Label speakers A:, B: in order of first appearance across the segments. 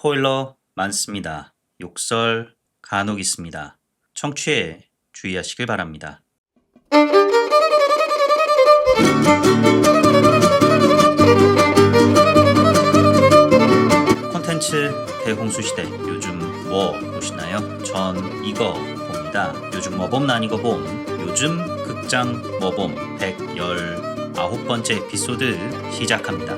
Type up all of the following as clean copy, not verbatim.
A: 스포일러 많습니다. 욕설 간혹 있습니다. 청취에 주의하시길 바랍니다. 콘텐츠 대홍수 시대 요즘 뭐 보시나요? 전 이거 봅니다. 요즘 뭐 봄 난 이거 봄. 요즘 극장 뭐 봄 119번째 에피소드 시작합니다.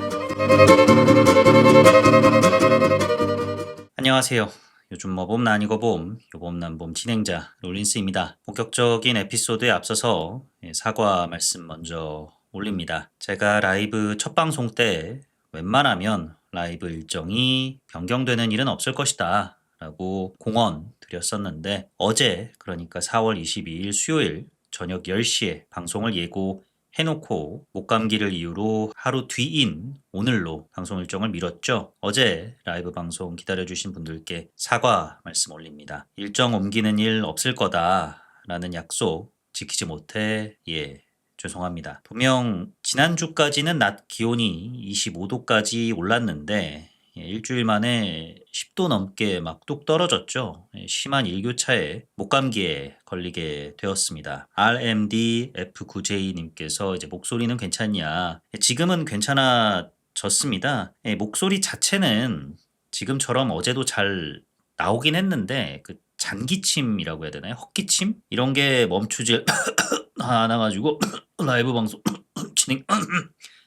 A: 안녕하세요. 요즘 뭐 봄 난 이거 봄, 요봄 난 봄 진행자 롤린스입니다. 본격적인 에피소드에 앞서서 사과 말씀 먼저 올립니다. 제가 라이브 첫 방송 때 웬만하면 라이브 일정이 변경되는 일은 없을 것이다 라고 공언 드렸었는데 어제 그러니까 4월 22일 수요일 저녁 10시에 방송을 예고해놓고 목감기를 이유로 하루 뒤인 오늘로 방송 일정을 미뤘죠. 어제 라이브 방송 기다려주신 분들께 사과 말씀 올립니다. 일정 옮기는 일 없을 거다라는 약속 지키지 못해 죄송합니다. 분명 지난주까지는 낮 기온이 25도까지 올랐는데 일주일 만에 10도 넘게 막 뚝 떨어졌죠. 심한 일교차에 목감기에 걸리게 되었습니다. RMDF9J님께서 이제 목소리는 괜찮냐? 지금은 괜찮아졌습니다. 목소리 자체는 지금처럼 어제도 잘 나오긴 했는데 그 잔기침이라고 해야 되나요? 헛기침? 이런 게 멈추질 않아가지고 라이브 방송 진행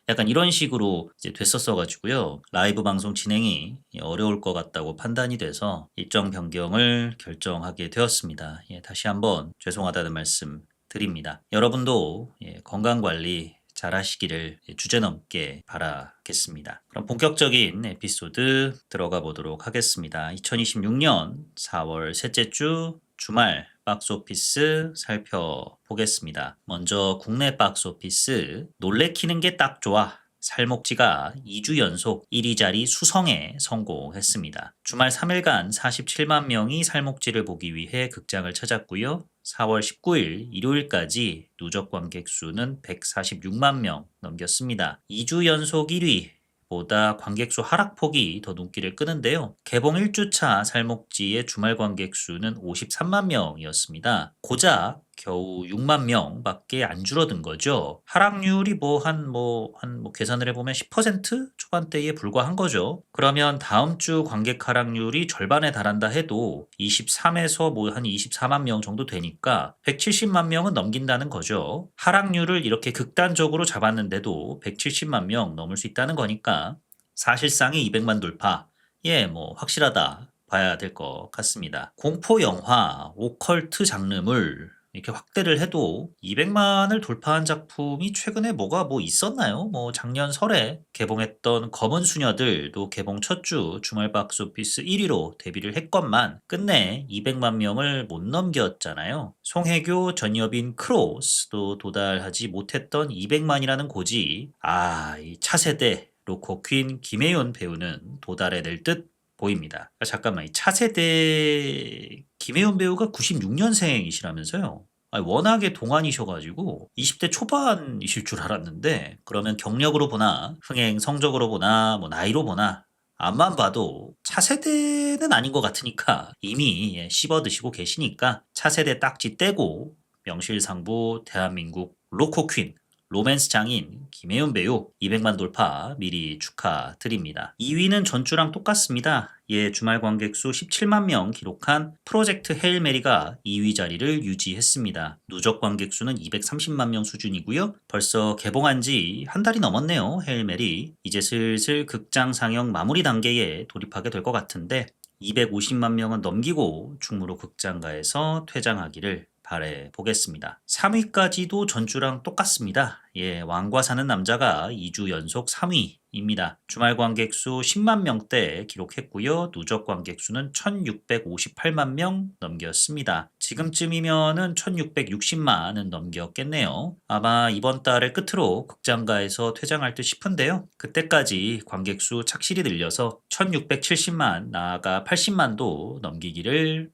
A: 약간 이런 식으로 이제 됐었어가지고요. 라이브 방송 진행이 어려울 것 같다고 판단이 돼서 일정 변경을 결정하게 되었습니다. 다시 한번 죄송하다는 말씀 드립니다. 여러분도 건강관리 잘 하시기를 주제넘게 바라겠습니다. 그럼 본격적인 에피소드 들어가 보도록 하겠습니다. 2026년 4월 셋째 주 주말 박스오피스 살펴보겠습니다. 먼저 국내 박스오피스 놀래키는 게 딱 좋아. 살목지가 2주 연속 1위 자리 수성에 성공했습니다. 주말 3일간 47만 명이 살목지를 보기 위해 극장을 찾았고요. 4월 19일 일요일까지 누적 관객 수는 146만 명 넘겼습니다. 2주 연속 1위. 보다 관객수 하락폭이 더 눈길을 끄는데요. 개봉 1주차 살목지의 주말 관객 수는 53만 명이었습니다. 고작 겨우 6만 명밖에 안 줄어든 거죠. 하락률이 계산을 해보면 10% 초반대에 불과한 거죠. 그러면 다음 주 관객 하락률이 절반에 달한다 해도 23에서 한 24만 명 정도 되니까 170만 명은 넘긴다는 거죠. 하락률을 이렇게 극단적으로 잡았는데도 170만 명 넘을 수 있다는 거니까 사실상의 200만 돌파. 확실하다 봐야 될 것 같습니다. 공포 영화, 오컬트 장르물 이렇게 확대를 해도 200만을 돌파한 작품이 최근에 뭐가 있었나요? 작년 설에 개봉했던 검은 수녀들도 개봉 첫 주 주말 박스오피스 1위로 데뷔를 했건만 끝내 200만 명을 못 넘겼잖아요. 송혜교, 전여빈, 크로스도 도달하지 못했던 200만이라는 고지. 이 차세대 로코퀸 김혜윤 배우는 도달해낼 듯 보입니다. 잠깐만, 이 차세대 김혜윤 배우가 96년생이시라면서요? 워낙에 동안이셔가지고 20대 초반이실 줄 알았는데 그러면 경력으로 보나 흥행 성적으로 보나 나이로 보나 앞만 봐도 차세대는 아닌 것 같으니까 이미 씹어 드시고 계시니까 차세대 딱지 떼고 명실상부 대한민국 로코퀸 로맨스 장인 김혜윤 배우 200만 돌파 미리 축하드립니다. 2위는 전주랑 똑같습니다. 주말 관객 수 17만 명 기록한 프로젝트 헤일 메리가 2위 자리를 유지했습니다. 누적 관객 수는 230만 명 수준이고요. 벌써 개봉한 지 한 달이 넘었네요. 헤일 메리. 이제 슬슬 극장 상영 마무리 단계에 돌입하게 될 것 같은데 250만 명은 넘기고 충무로 극장가에서 퇴장하기를 바라보겠습니다. 3위까지도 전주랑 똑같습니다. 왕과 사는 남자가 2주 연속 3위입니다. 주말 관객 수 10만 명대 기록했고요. 누적 관객 수는 1658만 명 넘겼습니다. 지금쯤이면은 1660만은 넘겼겠네요. 아마 이번 달을 끝으로 극장가에서 퇴장할 듯 싶은데요. 그때까지 관객 수 착실히 늘려서 1670만 나아가 80만도 넘기기를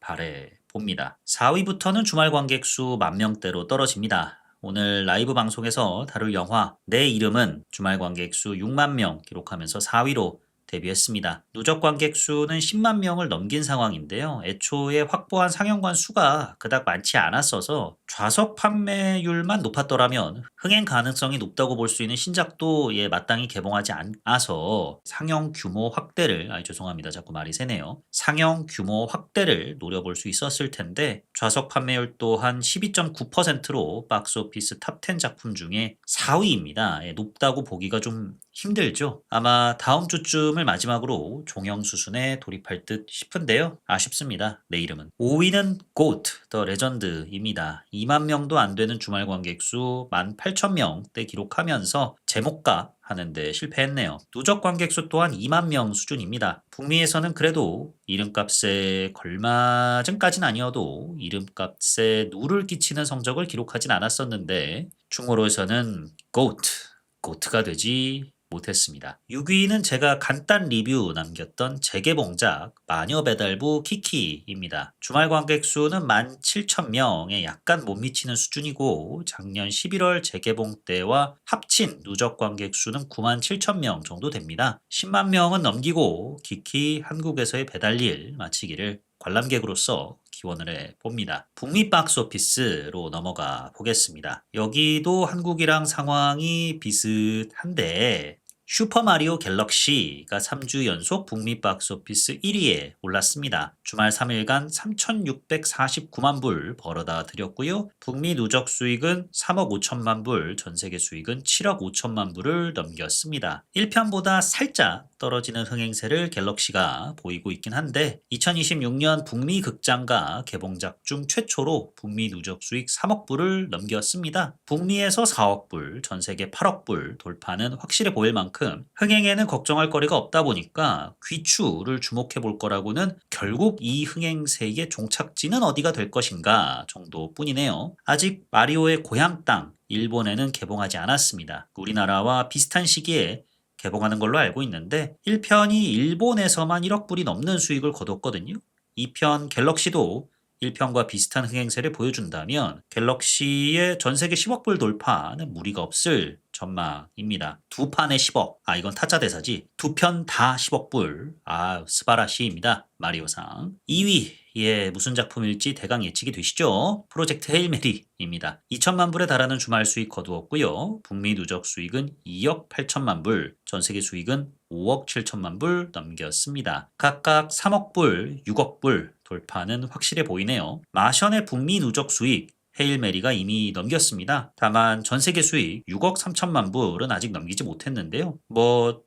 A: 봅니다. 4위부터는 주말 관객 수 10,000명대로 떨어집니다. 오늘 라이브 방송에서 다룰 영화 내 이름은 주말 관객 수 6만 명 기록하면서 4위로 데뷔했습니다. 누적 관객 수는 10만 명을 넘긴 상황인데요. 애초에 확보한 상영관 수가 그닥 많지 않았어서 좌석 판매율만 높았더라면 흥행 가능성이 높다고 볼 수 있는 신작도 마땅히 개봉하지 않아서 상영 규모 확대를, 죄송합니다. 자꾸 말이 새네요. 상영 규모 확대를 노려볼 수 있었을 텐데 좌석 판매율 또한 12.9%로 박스오피스 탑 10 작품 중에 4위입니다. 높다고 보기가 좀 힘들죠. 아마 다음 주쯤을 마지막으로 종영 수순에 돌입할 듯 싶은데요. 아쉽습니다. 내 이름은. 5위는 GOAT, 더 레전드입니다. 2만 명도 안 되는 주말 관객 수 18,000명대 기록하면서 제목값 하는데 실패했네요. 누적 관객 수 또한 2만 명 수준입니다. 북미에서는 그래도 이름값에 걸맞은까진 아니어도 이름값에 누를 끼치는 성적을 기록하진 않았었는데 중으로에서는 GOAT가 되지 못했습니다. 6위는 제가 간단 리뷰 남겼던 재개봉작 마녀배달부 키키입니다. 주말 관객 수는 17,000명에 약간 못 미치는 수준이고 작년 11월 재개봉 때와 합친 누적 관객 수는 97,000명 정도 됩니다. 10만 명은 넘기고 키키 한국에서의 배달일 마치기를 관람객으로서 기원을 해봅니다. 북미 박스오피스로 넘어가 보겠습니다. 여기도 한국이랑 상황이 비슷한데 슈퍼마리오 갤럭시가 3주 연속 북미 박스오피스 1위에 올랐습니다. 주말 3일간 3,649만 불 벌어다 드렸고요. 북미 누적 수익은 3억 5천만 불, 전세계 수익은 7억 5천만 불을 넘겼습니다. 1편보다 살짝 떨어지는 흥행세를 갤럭시가 보이고 있긴 한데 2026년 북미 극장가 개봉작 중 최초로 북미 누적 수익 3억 불을 넘겼습니다. 북미에서 4억 불, 전세계 8억 불 돌파는 확실해 보일 만큼 흥행에는 걱정할 거리가 없다 보니까 귀추를 주목해 볼 거라고는 결국 이 흥행세의 종착지는 어디가 될 것인가 정도뿐이네요. 아직 마리오의 고향 땅 일본에는 개봉하지 않았습니다. 우리나라와 비슷한 시기에 개봉하는 걸로 알고 있는데 1편이 일본에서만 1억 불이 넘는 수익을 거뒀거든요. 2편 갤럭시도 1편과 비슷한 흥행세를 보여준다면 갤럭시의 전세계 10억 불 돌파는 무리가 없을 전망입니다. 두 판에 10억. 이건 타짜 대사지. 두 편 다 10억 불. 스바라시입니다. 마리오상. 2위. 무슨 작품일지 대강 예측이 되시죠? 프로젝트 헤일메리입니다. 2천만 불에 달하는 주말 수익 거두었고요. 북미 누적 수익은 2억 8천만 불, 전세계 수익은 5억 7천만 불 넘겼습니다. 각각 3억 불, 6억 불 돌파는 확실해 보이네요. 마션의 북미 누적 수익 헤일메리가 이미 넘겼습니다. 다만 전세계 수익 6억 3천만 불은 아직 넘기지 못했는데요.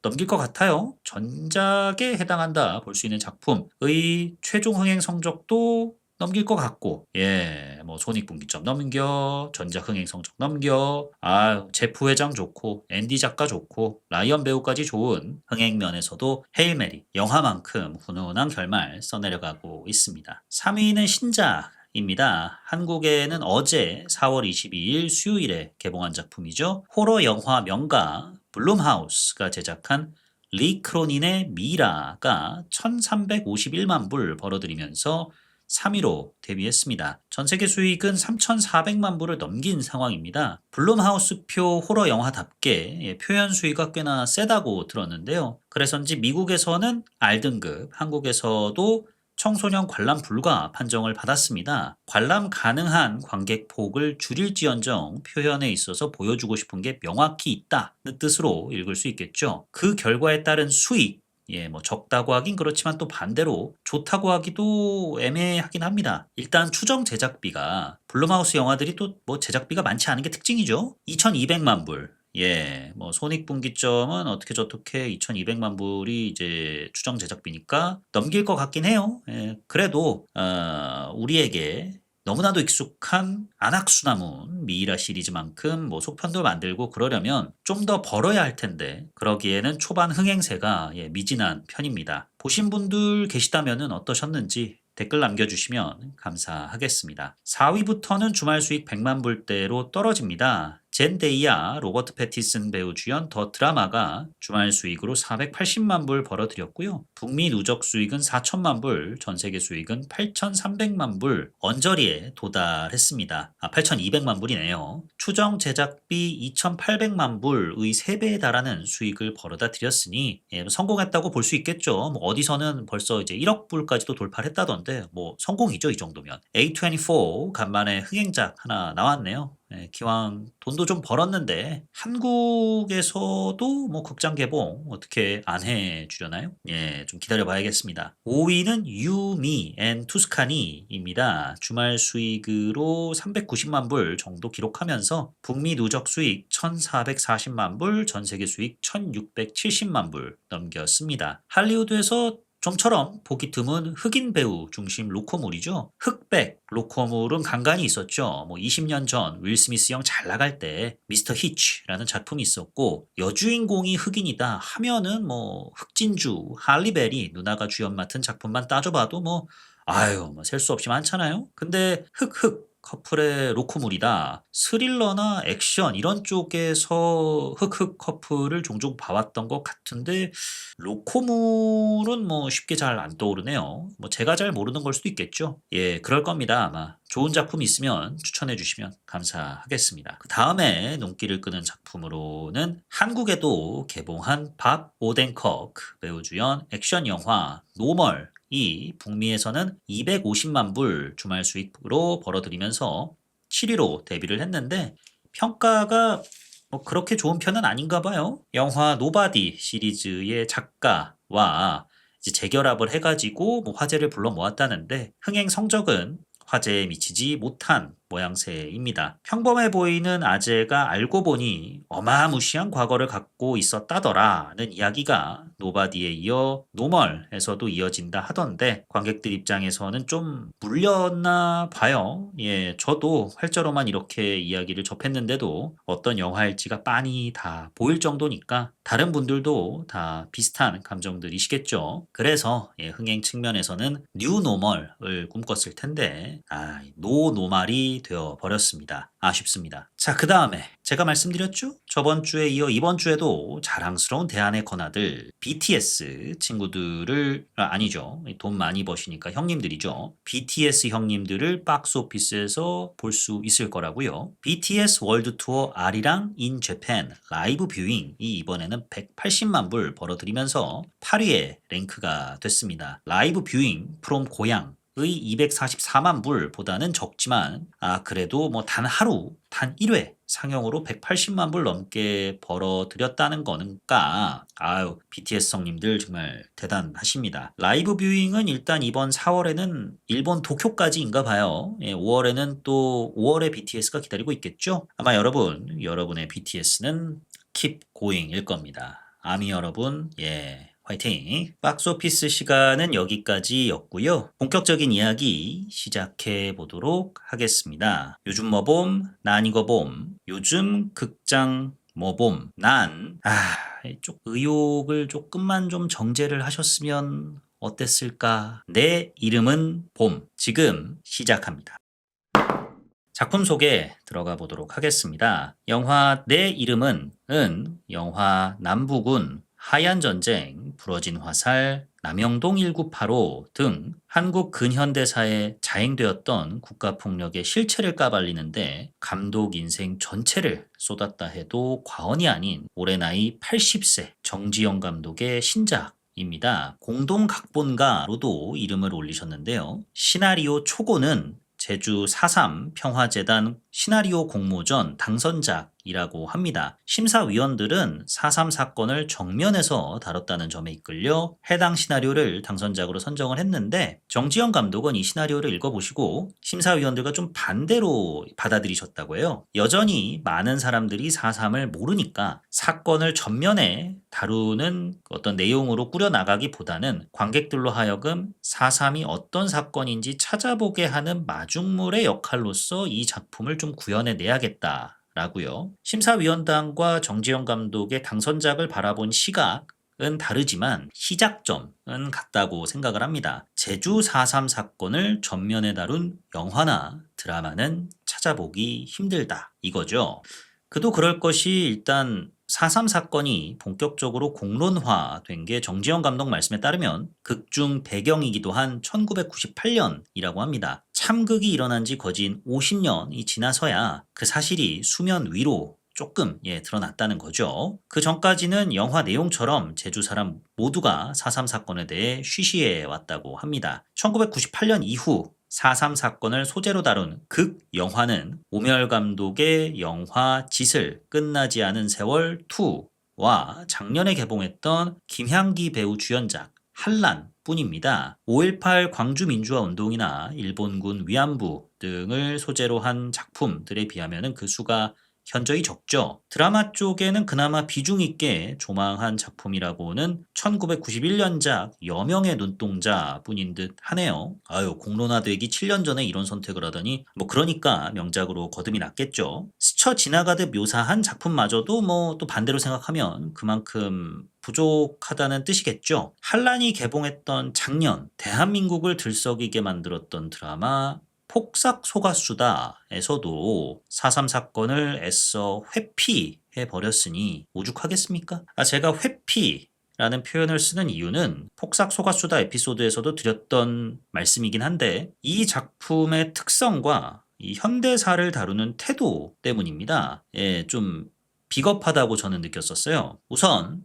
A: 넘길 것 같아요. 전작에 해당한다 볼 수 있는 작품의 최종 흥행 성적도 넘길 것 같고 손익분기점 넘겨, 전작 흥행 성적 넘겨, 제프 회장 좋고 앤디 작가 좋고 라이언 배우까지 좋은 흥행 면에서도 헤일메리 영화만큼 훈훈한 결말 써내려가고 있습니다. 3위는 신작 입니다. 한국에는 어제 4월 22일 수요일에 개봉한 작품이죠. 호러 영화 명가 블룸하우스가 제작한 리 크로닌의 미라가 1,351만 불 벌어들이면서 3위로 데뷔했습니다. 전세계 수익은 3,400만 불을 넘긴 상황입니다. 블룸하우스표 호러 영화답게 표현 수위가 꽤나 세다고 들었는데요. 그래서인지 미국에서는 R등급, 한국에서도 청소년 관람 불가 판정을 받았습니다. 관람 가능한 관객폭을 줄일지언정 표현에 있어서 보여주고 싶은 게 명확히 있다는 뜻으로 읽을 수 있겠죠. 그 결과에 따른 수익, 적다고 하긴 그렇지만 또 반대로 좋다고 하기도 애매하긴 합니다. 일단 추정 제작비가 블룸하우스 영화들이 또 제작비가 많지 않은 게 특징이죠. 2,200만 불. 손익분기점은 어떻게 저렇게 2,200만 불이 이제 추정 제작비니까 넘길 것 같긴 해요. 그래도 우리에게 너무나도 익숙한 안악수나문 미이라 시리즈만큼 속편도 만들고 그러려면 좀 더 벌어야 할 텐데 그러기에는 초반 흥행세가 미진한 편입니다. 보신 분들 계시다면 어떠셨는지 댓글 남겨주시면 감사하겠습니다. 4위부터는 주말 수익 100만 불대로 떨어집니다. 젠데이아 로버트 패티슨 배우 주연 더 드라마가 주말 수익으로 480만 불 벌어들였고요. 북미 누적 수익은 4천만 불, 전 세계 수익은 8,300만 불 언저리에 도달했습니다. 8,200만 불이네요. 추정 제작비 2,800만 불의 3배에 달하는 수익을 벌어다 드렸으니 성공했다고 볼 수 있겠죠. 뭐 어디서는 벌써 이제 1억 불까지도 돌파를 했다던데 뭐 성공이죠, 이 정도면. A24 간만에 흥행작 하나 나왔네요. 기왕 돈도 좀 벌었는데 한국에서도 뭐 극장 개봉 어떻게 안 해주려나요? 좀 기다려 봐야겠습니다. 5위는 유미 앤 투스카니입니다. 주말 수익으로 390만 불 정도 기록하면서 북미 누적 수익 1,440만 불, 전 세계 수익 1,670만 불 넘겼습니다. 할리우드에서 좀처럼 보기 드문 흑인 배우 중심 로코몰이죠. 흑백 로코몰은 간간이 있었죠. 뭐 20년 전 윌 스미스 형 잘 나갈 때 미스터 히치라는 작품이 있었고 여주인공이 흑인이다 하면은 뭐 흑진주, 할리베리 누나가 주연 맡은 작품만 따져봐도 뭐 아유 뭐 셀 수 없이 많잖아요. 근데 흑흑 커플의 로코몰이다. 스릴러나 액션 이런 쪽에서 흑흑 커플을 종종 봐왔던 것 같은데 로코몰은 뭐 쉽게 잘 안 떠오르네요. 뭐 제가 잘 모르는 걸 수도 있겠죠. 그럴 겁니다. 아마 좋은 작품 있으면 추천해 주시면 감사하겠습니다. 그 다음에 눈길을 끄는 작품으로는 한국에도 개봉한 밥 오덴커크 배우 주연 액션 영화 노멀 이 북미에서는 250만 불 주말 수익으로 벌어들이면서 7위로 데뷔를 했는데 평가가 뭐 그렇게 좋은 편은 아닌가 봐요. 영화 노바디 시리즈의 작가와 이제 재결합을 해가지고 뭐 화제를 불러 모았다는데 흥행 성적은 화제에 미치지 못한 모양새입니다. 평범해 보이는 아재가 알고 보니 어마무시한 과거를 갖고 있었다더라는 이야기가 노바디에 이어 노멀에서도 이어진다 하던데 관객들 입장에서는 좀 물렸나 봐요. 저도 활자로만 이렇게 이야기를 접했는데도 어떤 영화일지가 빤히 다 보일 정도니까 다른 분들도 다 비슷한 감정들이시겠죠. 그래서 흥행 측면에서는 뉴 노멀을 꿈꿨을 텐데 노 노말이 되어 버렸습니다. 아쉽습니다. 자, 그 다음에 제가 말씀드렸죠? 저번 주에 이어 이번 주에도 자랑스러운 대안의 권하들 BTS 친구들을 아니죠. 돈 많이 버시니까 형님들이죠. BTS 형님들을 박스오피스에서 볼 수 있을 거라고요. BTS 월드 투어 아리랑 인 재팬 라이브 뷰잉이 이번에는 180만 불 벌어들이면서 8위에 랭크가 됐습니다. 라이브 뷰잉 프롬 고향 의 244만 불보다는 적지만 그래도 뭐 단 하루 단 1회 상영으로 180만 불 넘게 벌어들였다는 거니까 BTS 성님들 정말 대단하십니다. 라이브 뷰잉은 일단 이번 4월에는 일본 도쿄까지인가 봐요. 5월에는 또 5월에 BTS가 기다리고 있겠죠. 아마 여러분의 BTS는 Keep Going일 겁니다. 아미 여러분 화이팅! 박스오피스 시간은 여기까지였고요. 본격적인 이야기 시작해 보도록 하겠습니다. 요즘 뭐 봄? 난 이거 봄. 요즘 극장 뭐 봄? 쪽 의욕을 조금만 좀 정제를 하셨으면 어땠을까? 내 이름은 봄. 지금 시작합니다. 작품 소개 들어가 보도록 하겠습니다. 영화 내 이름은 영화 남북은 하얀 전쟁, 부러진 화살, 남영동 1985 등 한국 근현대사에 자행되었던 국가폭력의 실체를 까발리는데 감독 인생 전체를 쏟았다 해도 과언이 아닌 올해 나이 80세 정지영 감독의 신작입니다. 공동 각본가로도 이름을 올리셨는데요. 시나리오 초고는 제주 4.3 평화재단 시나리오 공모전 당선작이라고 합니다. 심사위원들은 4.3 사건을 정면에서 다뤘다는 점에 이끌려 해당 시나리오를 당선작으로 선정을 했는데 정지영 감독은 이 시나리오를 읽어보시고 심사위원들과 좀 반대로 받아들이셨다고 해요. 여전히 많은 사람들이 4.3을 모르니까 사건을 전면에 다루는 어떤 내용으로 꾸려나가기보다는 관객들로 하여금 4.3이 어떤 사건인지 찾아보게 하는 마중물의 역할로서 이 작품을 좀 구현해내야겠다라고요. 심사위원단과 정지영 감독의 당선작을 바라본 시각은 다르지만 시작점은 같다고 생각을 합니다. 제주 4.3 사건을 전면에 다룬 영화나 드라마는 찾아보기 힘들다 이거죠. 그도 그럴 것이 일단 4.3 사건이 본격적으로 공론화된 게 정지영 감독 말씀에 따르면 극중 배경이기도 한 1998년이라고 합니다. 참극이 일어난 지 거진 50년이 지나서야 그 사실이 수면 위로 조금 드러났다는 거죠. 그 전까지는 영화 내용처럼 제주 사람 모두가 4.3 사건에 대해 쉬쉬해 왔다고 합니다. 1998년 이후 4.3 사건을 소재로 다룬 극 영화는 오멸 감독의 영화 짓을 끝나지 않은 세월 2와 작년에 개봉했던 김향기 배우 주연작 한란 뿐입니다. 5.18 광주민주화운동이나 일본군 위안부 등을 소재로 한 작품들에 비하면 그 수가 현저히 적죠. 드라마 쪽에는 그나마 비중 있게 조망한 작품이라고는 1991년작 여명의 눈동자 뿐인 듯 하네요. 아유, 공론화되기 7년 전에 이런 선택을 하다니 그러니까 명작으로 거듭이 났겠죠. 스쳐 지나가듯 묘사한 작품마저도 또 반대로 생각하면 그만큼 부족하다는 뜻이겠죠. 한란이 개봉했던 작년 대한민국을 들썩이게 만들었던 드라마 폭삭 속았수다에서도 4.3 사건을 애써 회피해 버렸으니 오죽하겠습니까? 제가 회피라는 표현을 쓰는 이유는 폭삭 속았수다 에피소드에서도 드렸던 말씀이긴 한데 이 작품의 특성과 이 현대사를 다루는 태도 때문입니다. 좀 비겁하다고 저는 느꼈었어요. 우선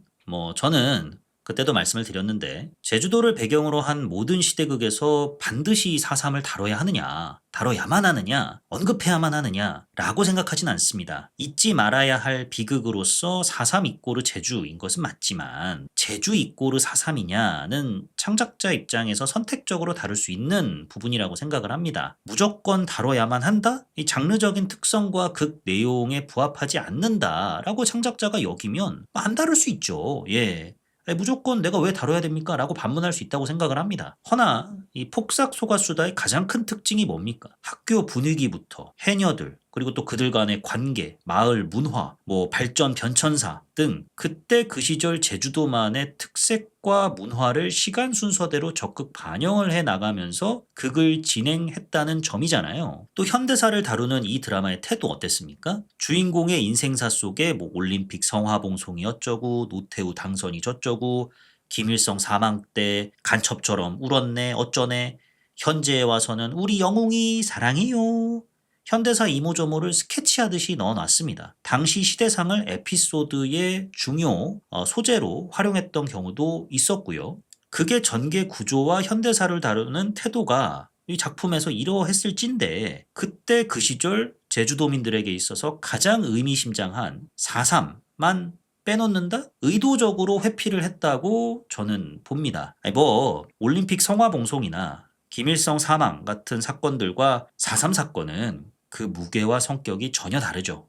A: 저는 그때도 말씀을 드렸는데 제주도를 배경으로 한 모든 시대극에서 반드시 4.3을 다뤄야 하느냐, 다뤄야만 하느냐, 언급해야만 하느냐라고 생각하진 않습니다. 잊지 말아야 할 비극으로서 4.3 이꼬르 제주인 것은 맞지만 제주 이꼬르 4.3이냐는 창작자 입장에서 선택적으로 다룰 수 있는 부분이라고 생각을 합니다. 무조건 다뤄야만 한다? 이 장르적인 특성과 극 내용에 부합하지 않는다라고 창작자가 여기면 안 다룰 수 있죠. 무조건 내가 왜 다뤄야 됩니까? 라고 반문할 수 있다고 생각을 합니다. 허나 이 폭삭 속았수다의 가장 큰 특징이 뭡니까? 학교 분위기부터 해녀들 그리고 또 그들 간의 관계, 마을 문화, 발전 변천사 등 그때 그 시절 제주도만의 특색과 문화를 시간 순서대로 적극 반영을 해 나가면서 극을 진행했다는 점이잖아요. 또 현대사를 다루는 이 드라마의 태도 어땠습니까? 주인공의 인생사 속에 올림픽 성화봉송이 어쩌고 노태우 당선이 저쩌고 김일성 사망 때 간첩처럼 울었네 어쩌네 현재에 와서는 우리 영웅이 사랑해요. 현대사 이모저모를 스케치하듯이 넣어놨습니다. 당시 시대상을 에피소드의 중요 소재로 활용했던 경우도 있었고요. 그게 전개 구조와 현대사를 다루는 태도가 이 작품에서 이러했을진데 그때 그 시절 제주도민들에게 있어서 가장 의미심장한 4.3만 빼놓는다? 의도적으로 회피를 했다고 저는 봅니다. 올림픽 성화봉송이나 김일성 사망 같은 사건들과 4.3 사건은 그 무게와 성격이 전혀 다르죠.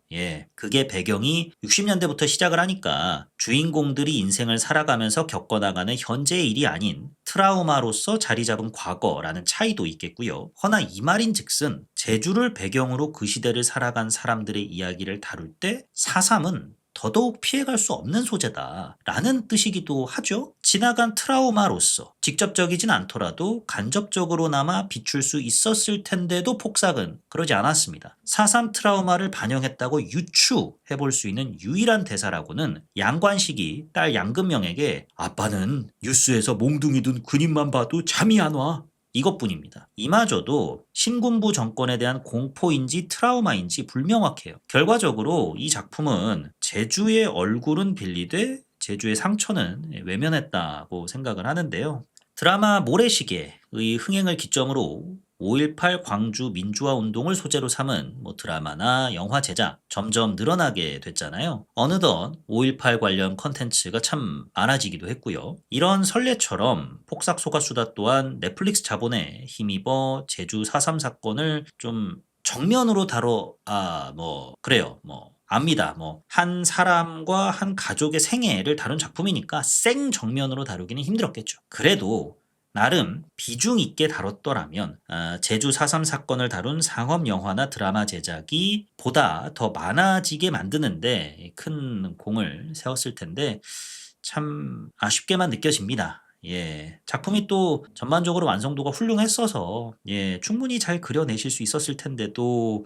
A: 그게 배경이 60년대부터 시작을 하니까 주인공들이 인생을 살아가면서 겪어나가는 현재의 일이 아닌 트라우마로서 자리 잡은 과거라는 차이도 있겠고요. 허나 이 말인즉슨 제주를 배경으로 그 시대를 살아간 사람들의 이야기를 다룰 때 4.3은 더더욱 피해갈 수 없는 소재다라는 뜻이기도 하죠. 지나간 트라우마로서 직접적이진 않더라도 간접적으로나마 비출 수 있었을 텐데도 폭삭은 그러지 않았습니다. 4.3 트라우마를 반영했다고 유추해볼 수 있는 유일한 대사라고는 양관식이 딸 양금명에게 아빠는 뉴스에서 몽둥이 둔 군인만 봐도 잠이 안 와. 이것뿐입니다. 이마저도 신군부 정권에 대한 공포인지 트라우마인지 불명확해요. 결과적으로 이 작품은 제주의 얼굴은 빌리되 제주의 상처는 외면했다고 생각을 하는데요. 드라마 모래시계의 흥행을 기점으로 5.18 광주 민주화 운동을 소재로 삼은 드라마나 영화 제작 점점 늘어나게 됐잖아요. 어느덧 5.18 관련 컨텐츠가 참 많아지기도 했고요. 이런 선례처럼 폭삭 속았수다 또한 넷플릭스 자본에 힘입어 제주 4.3 사건을 좀 정면으로 그래요. 압니다. 한 사람과 한 가족의 생애를 다룬 작품이니까 생 정면으로 다루기는 힘들었겠죠. 그래도 나름 비중 있게 다뤘더라면 제주 4.3 사건을 다룬 상업 영화나 드라마 제작이 보다 더 많아지게 만드는데 큰 공을 세웠을 텐데 참 아쉽게만 느껴집니다. 작품이 또 전반적으로 완성도가 훌륭했어서 충분히 잘 그려내실 수 있었을 텐데도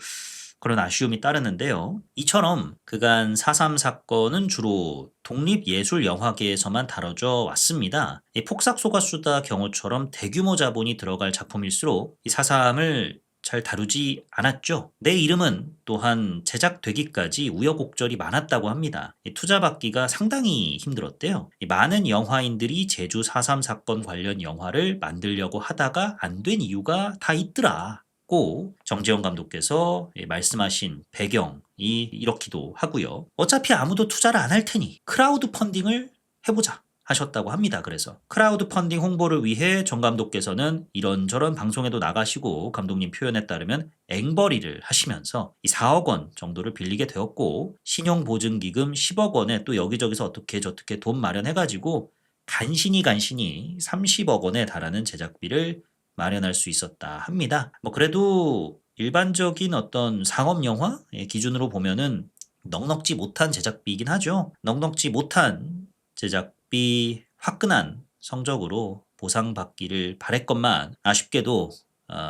A: 그런 아쉬움이 따르는데요. 이처럼 그간 4.3 사건은 주로 독립예술영화계에서만 다뤄져 왔습니다. 이 폭삭소가수다 경우처럼 대규모 자본이 들어갈 작품일수록 이 4.3을 잘 다루지 않았죠. 내 이름은 또한 제작되기까지 우여곡절이 많았다고 합니다. 투자받기가 상당히 힘들었대요. 많은 영화인들이 제주 4.3 사건 관련 영화를 만들려고 하다가 안 된 이유가 다 있더라. 고 정재영 감독께서 말씀하신 배경이 이렇기도 하고요. 어차피 아무도 투자를 안 할 테니 크라우드 펀딩을 해보자 하셨다고 합니다. 그래서 크라우드 펀딩 홍보를 위해 정 감독께서는 이런저런 방송에도 나가시고 감독님 표현에 따르면 앵벌이를 하시면서 이 4억 원 정도를 빌리게 되었고 신용보증기금 10억 원에 또 여기저기서 어떻게 저떻게 돈 마련해가지고 간신히 30억 원에 달하는 제작비를 마련할 수 있었다 합니다. 뭐 그래도 일반적인 어떤 상업 영화의 기준으로 보면은 넉넉지 못한 제작비이긴 하죠. 넉넉지 못한 제작비 화끈한 성적으로 보상받기를 바랬건만 아쉽게도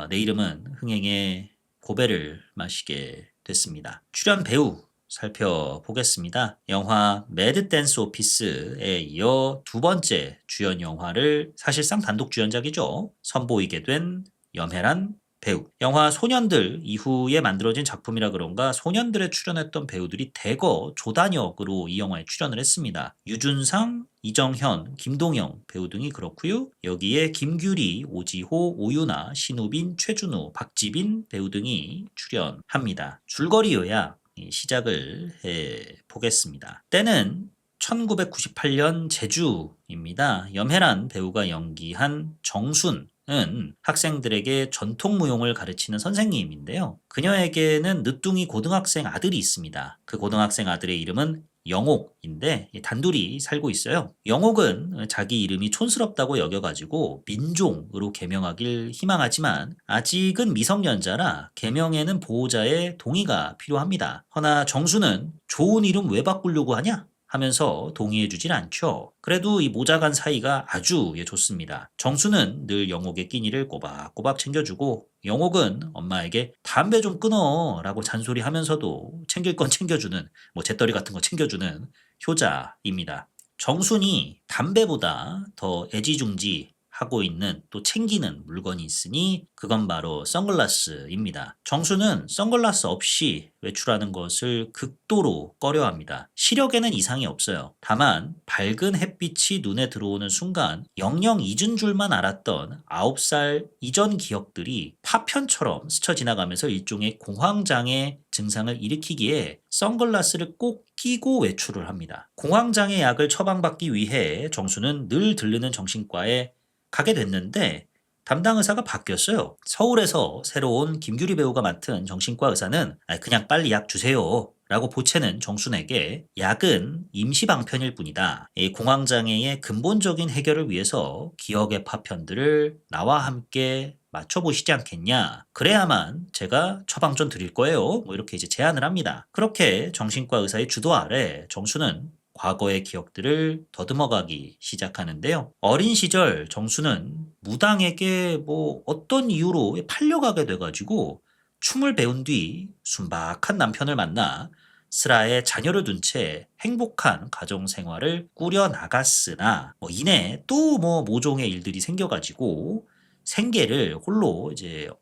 A: 내 이름은 흥행의 고배를 마시게 됐습니다. 출연 배우 살펴보겠습니다. 영화 매드 댄스 오피스에 이어 두 번째 주연 영화를 사실상 단독 주연작이죠. 선보이게 된 염혜란 배우. 영화 소년들 이후에 만들어진 작품이라 그런가 소년들에 출연했던 배우들이 대거 조단역으로 이 영화에 출연을 했습니다. 유준상, 이정현, 김동영 배우 등이 그렇고요. 여기에 김규리, 오지호, 오유나, 신우빈, 최준우, 박지빈 배우 등이 출연합니다. 줄거리 요약 시작을 해 보겠습니다. 때는 1998년 제주입니다. 염혜란 배우가 연기한 정순은 학생들에게 전통무용을 가르치는 선생님인데요. 그녀에게는 늦둥이 고등학생 아들이 있습니다. 그 고등학생 아들의 이름은 영옥인데 단둘이 살고 있어요. 영옥은 자기 이름이 촌스럽다고 여겨가지고 민종으로 개명하길 희망하지만 아직은 미성년자라 개명에는 보호자의 동의가 필요합니다. 허나 정수는 좋은 이름 왜 바꾸려고 하냐? 하면서 동의해주질 않죠. 그래도 이 모자간 사이가 아주 좋습니다. 정수는 늘 영옥의 끼니를 꼬박꼬박 챙겨주고 영옥은 엄마에게 담배 좀 끊어 라고 잔소리하면서도 챙길 건 챙겨주는 재떨이 같은 거 챙겨주는 효자입니다. 정순이 담배보다 더 애지중지 하고 있는 또 챙기는 물건이 있으니 그건 바로 선글라스입니다. 정수는 선글라스 없이 외출하는 것을 극도로 꺼려합니다. 시력에는 이상이 없어요. 다만 밝은 햇빛이 눈에 들어오는 순간 영영 잊은 줄만 알았던 9살 이전 기억들이 파편처럼 스쳐 지나가면서 일종의 공황장애 증상을 일으키기에 선글라스를 꼭 끼고 외출을 합니다. 공황장애 약을 처방받기 위해 정수는 늘 들르는 정신과에 가게 됐는데 담당 의사가 바뀌었어요. 서울에서 새로 온 김규리 배우가 맡은 정신과 의사는 그냥 빨리 약 주세요 라고 보채는 정순에게 약은 임시방편일 뿐이다. 이 공황장애의 근본적인 해결을 위해서 기억의 파편들을 나와 함께 맞춰보시지 않겠냐. 그래야만 제가 처방전 드릴 거예요. 이렇게 제안을 합니다. 그렇게 정신과 의사의 주도 아래 정수는 과거의 기억들을 더듬어가기 시작하는데요. 어린 시절 정수는 무당에게 어떤 이유로 팔려가게 돼가지고 춤을 배운 뒤 순박한 남편을 만나 슬하에 자녀를 둔 채 행복한 가정 생활을 꾸려 나갔으나 이내 또 모종의 일들이 생겨가지고 생계를 홀로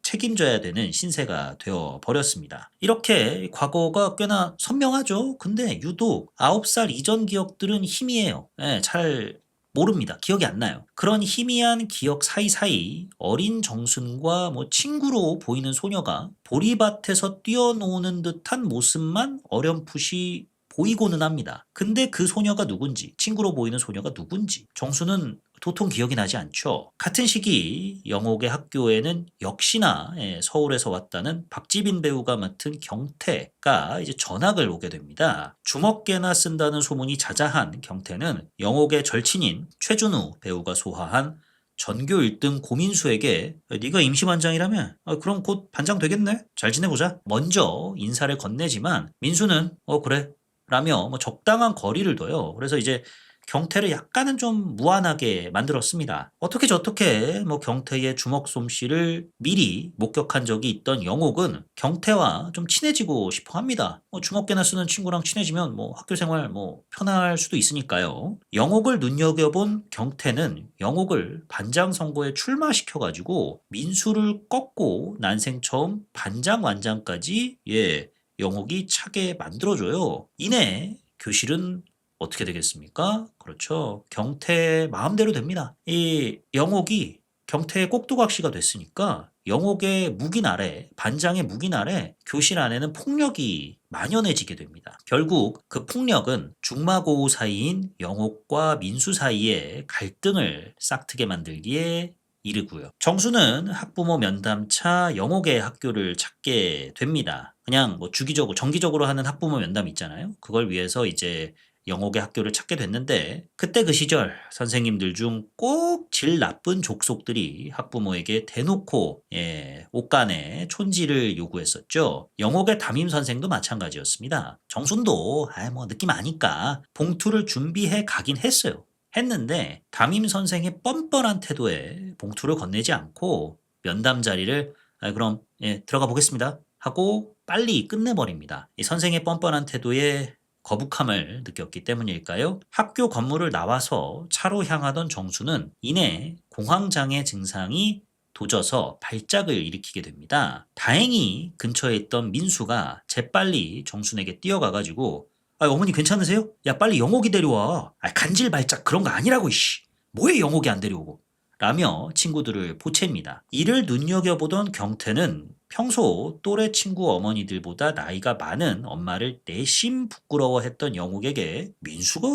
A: 책임져야 되는 신세가 되어 버렸습니다. 이렇게 과거가 꽤나 선명하죠. 근데 유독 9살 이전 기억들은 희미해요. 잘 모릅니다. 기억이 안 나요. 그런 희미한 기억 사이사이 어린 정순과 친구로 보이는 소녀가 보리밭에서 뛰어노는 듯한 모습만 어렴풋이 보이고는 합니다. 근데 그 소녀가 누군지, 친구로 보이는 소녀가 누군지 정수는 도통 기억이 나지 않죠. 같은 시기 영옥의 학교에는 역시나 서울에서 왔다는 박지빈 배우가 맡은 경태가 전학을 오게 됩니다. 주먹개나 쓴다는 소문이 자자한 경태는 영옥의 절친인 최준우 배우가 소화한 전교 1등 고민수에게 네가 임시반장이라며? 그럼 곧 반장 되겠네? 잘 지내보자. 먼저 인사를 건네지만 민수는 그래 라며 적당한 거리를 둬요. 그래서 경태를 약간은 좀 무안하게 만들었습니다. 어떻게 저렇게 뭐 경태의 주먹 솜씨를 미리 목격한 적이 있던 영옥은 경태와 좀 친해지고 싶어 합니다. 주먹개나 쓰는 친구랑 친해지면 뭐 학교 생활 뭐 편할 수도 있으니까요. 영옥을 눈여겨본 경태는 영옥을 반장 선거에 출마시켜가지고 민수를 꺾고 난생 처음 반장 완장까지 영옥이 차게 만들어줘요. 이내 교실은 어떻게 되겠습니까? 그렇죠. 경태 마음대로 됩니다. 이 영옥이 경태의 꼭두각시가 됐으니까 영옥의 묵인 아래, 반장의 묵인 아래 교실 안에는 폭력이 만연해지게 됩니다. 결국 그 폭력은 중마고우 사이인 영옥과 민수 사이에 갈등을 싹트게 만들기에 이르고요. 정수는 학부모 면담차 영옥의 학교를 찾게 됩니다. 그냥 뭐 주기적으로 정기적으로 하는 학부모 면담 있잖아요. 그걸 위해서 이제 영옥의 학교를 찾게 됐는데 그때 그 시절 선생님들 중 꼭 질 나쁜 족속들이 학부모에게 대놓고 옷간에 촌지를 요구했었죠. 영옥의 담임 선생도 마찬가지였습니다. 정순도 뭐 느낌 아니까 봉투를 준비해 가긴 했는데 담임 선생의 뻔뻔한 태도에 봉투를 건네지 않고 면담 자리를 그럼 들어가 보겠습니다 하고 빨리 끝내버립니다. 이 선생의 뻔뻔한 태도에 거북함을 느꼈기 때문일까요? 학교 건물을 나와서 차로 향하던 정수는 이내 공황장애 증상이 도져서 발작을 일으키게 됩니다. 다행히 근처에 있던 민수가 재빨리 정순에게 뛰어가가지고 어머니 괜찮으세요? 야 빨리 영옥이 데려와. 간질 발작 그런 거 아니라고 이씨. 뭐해 영옥이 안 데려오고. 라며 친구들을 보챕니다. 이를 눈여겨보던 경태는 평소 또래 친구 어머니들보다 나이가 많은 엄마를 내심 부끄러워했던 영옥에게 민수가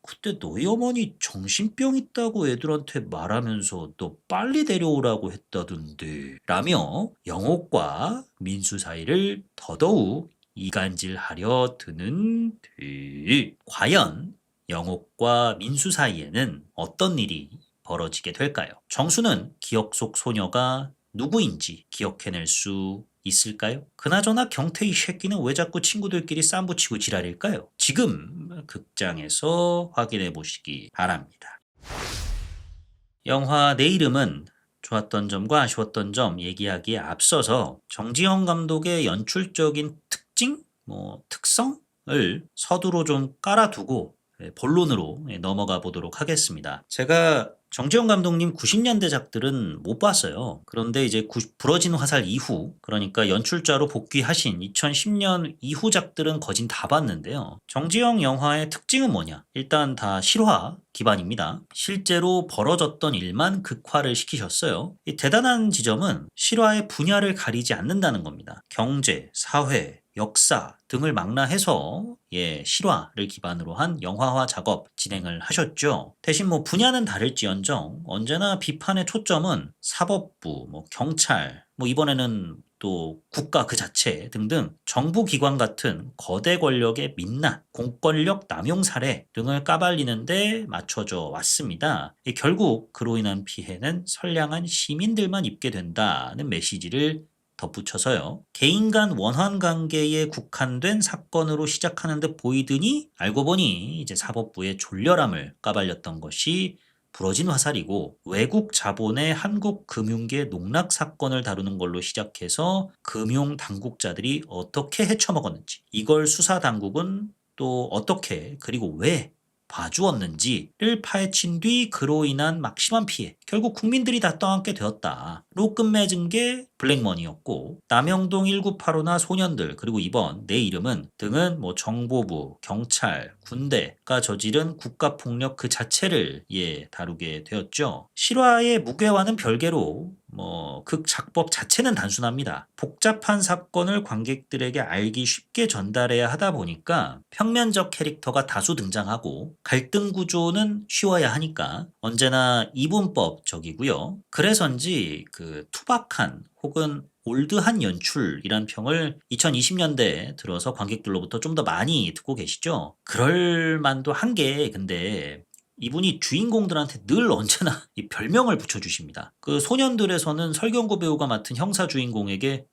A: 그때 너희 어머니 정신병 있다고 애들한테 말하면서 너 빨리 데려오라고 했다던데 라며 영옥과 민수 사이를 더더욱 이간질하려 드는데 과연 영옥과 민수 사이에는 어떤 일이 벌어지게 될까요? 정수는 기억 속 소녀가 누구인지 기억해낼 수 있을까요? 그나저나 경태 이 새끼는 왜 자꾸 친구들끼리 쌈붙이고 지랄일까요? 지금 극장에서 확인해 보시기 바랍니다. 영화 내 이름은 좋았던 점과 아쉬웠던 점 얘기하기에 앞서서 정지영 감독의 연출적인 특징, 특성을 서두로 좀 깔아두고 본론으로 넘어가 보도록 하겠습니다. 제가 정지영 감독님 90년대 작들은 못 봤어요. 그런데 이제 부러진 화살 이후, 그러니까 연출자로 복귀하신 2010년 이후 작들은 거진 다 봤는데요. 정지영 영화의 특징은 뭐냐? 일단 다 실화 기반입니다. 실제로 벌어졌던 일만 극화를 시키셨어요. 이 대단한 지점은 실화의 분야를 가리지 않는다는 겁니다. 경제, 사회, 역사 등을 망라해서 실화를 기반으로 한 영화화 작업 진행을 하셨죠. 대신 분야는 다를지언정 언제나 비판의 초점은 사법부, 경찰, 이번에는 또 국가 그 자체 등등 정부 기관 같은 거대 권력의 민낯, 공권력 남용 사례 등을 까발리는데 맞춰져 왔습니다. 결국 그로 인한 피해는 선량한 시민들만 입게 된다는 메시지를 덧붙여서요. 개인 간 원한 관계에 국한된 사건으로 시작하는 듯 보이더니 알고 보니 이제 사법부의 졸렬함을 까발렸던 것이 부러진 화살이고 외국 자본의 한국 금융계 농락 사건을 다루는 걸로 시작해서 금융 당국자들이 어떻게 헤쳐먹었는지 이걸 수사 당국은 또 어떻게 그리고 왜 봐주었는지를 파헤친 뒤 그로 인한 막심한 피해 결국 국민들이 다 떠안게 되었다로 끝맺은 게 블랙머니였고 남영동 1985나 소년들 그리고 이번 내 이름은 등은 정보부, 경찰, 군대가 저지른 국가폭력 그 자체를 다루게 되었죠. 실화의 무게와는 별개로 극 작법 자체는 단순합니다. 복잡한 사건을 관객들에게 알기 쉽게 전달해야 하다 보니까 평면적 캐릭터가 다수 등장하고 갈등 구조는 쉬워야 하니까 언제나 이분법적이고요. 그래서인지 그 투박한 혹은 올드한 연출이란 평을 2020년대 들어서 관객들로부터 좀 더 많이 듣고 계시죠. 그럴 만도 한 게 근데 이분이 주인공들한테 늘 언제나 이 별명을 붙여주십니다. 그 소년들에서는 설경구 배우가 맡은 형사 주인공에게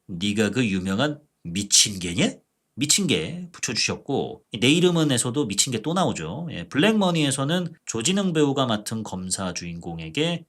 A: 네가 그 유명한 미친 개냐? 미친 게 붙여주셨고 내 이름은에서도 미친 게 또 나오죠. 예, 블랙머니에서는 조진웅 배우가 맡은 검사 주인공에게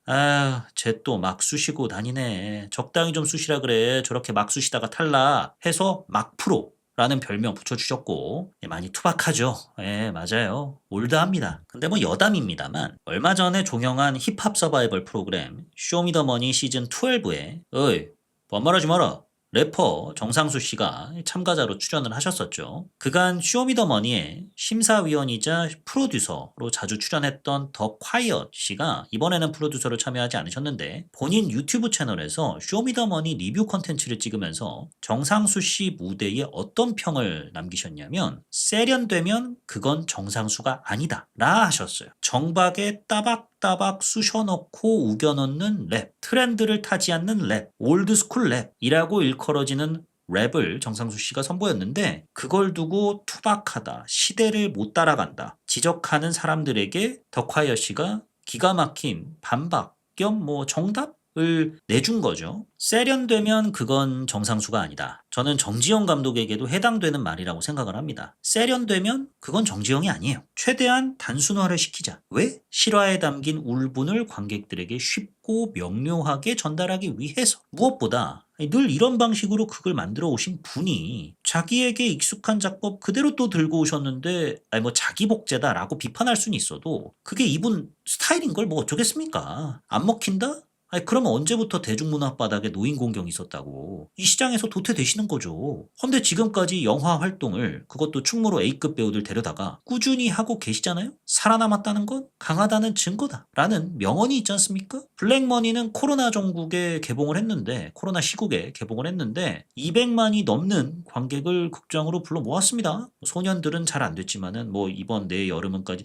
A: 쟤 또 막 쑤시고 다니네. 적당히 좀 쑤시라 그래. 저렇게 막 쑤시다가 탈락 해서 막프로 라는 별명 붙여주셨고 예, 많이 투박하죠. 예, 맞아요. 올드합니다. 근데 뭐 여담입니다만 얼마 전에 종영한 힙합 서바이벌 프로그램 쇼미더머니 시즌 12에 어이 반말하지 마라. 래퍼 정상수 씨가 참가자로 출연을 하셨었죠. 그간 쇼미더머니의 심사위원이자 프로듀서로 자주 출연했던 더 콰이엇 씨가 이번에는 프로듀서로 참여하지 않으셨는데 본인 유튜브 채널에서 쇼미더머니 리뷰 콘텐츠를 찍으면서 정상수 씨 무대에 어떤 평을 남기셨냐면 세련되면 그건 정상수가 아니다 라 하셨어요. 정박에 따박따박 쑤셔넣고 우겨넣는 랩, 트렌드를 타지 않는 랩, 올드스쿨 랩이라고 일컬어지는 랩을 정상수 씨가 선보였는데 그걸 두고 투박하다, 시대를 못 따라간다 지적하는 사람들에게 덕화여 씨가 기가 막힌 반박 겸 뭐 정답을 내준 거죠. 세련되면 그건 정상수가 아니다. 저는 정지영 감독에게도 해당되는 말이라고 생각을 합니다. 세련되면 그건 정지영이 아니에요. 최대한 단순화를 시키자. 왜? 실화에 담긴 울분을 관객들에게 쉽고 명료하게 전달하기 위해서. 무엇보다 늘 이런 방식으로 극을 만들어 오신 분이 자기에게 익숙한 작법 그대로 또 들고 오셨는데 뭐 자기 복제다라고 비판할 수는 있어도 그게 이분 스타일인 걸 뭐 어쩌겠습니까? 안 먹힌다? 그러면 언제부터 대중문화 바닥에 노인 공경이 있었다고. 이 시장에서 도태되시는 거죠. 헌데 지금까지 영화 활동을 그것도 충무로 A급 배우들 데려다가 꾸준히 하고 계시잖아요? 살아남았다는 건 강하다는 증거다. 라는 명언이 있지 않습니까? 블랙머니는 코로나 전국에 개봉을 했는데 코로나 시국에 개봉을 했는데 200만이 넘는 관객을 극장으로 불러 모았습니다. 소년들은 잘 안 됐지만은 뭐 이번 내 여름은까지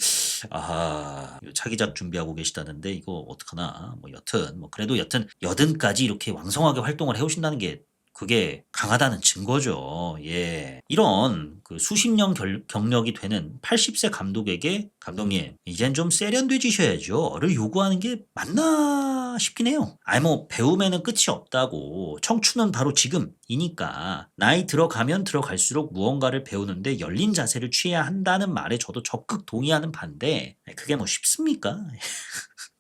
A: 차기작 준비하고 계시다는데 이거 어떡하나 뭐 여튼 뭐 그래도 여든까지 이렇게 왕성하게 활동을 해오신다는 게 그게 강하다는 증거죠. 예. 이런 그 수십 년 경력이 되는 80세 감독에게 감독님 이젠 좀 세련되지셔야죠를 요구하는 게 맞나 싶긴 해요. 뭐 배움에는 끝이 없다고 청춘은 바로 지금이니까 나이 들어가면 들어갈수록 무언가를 배우는데 열린 자세를 취해야 한다는 말에 저도 적극 동의하는 반대 그게 뭐 쉽습니까?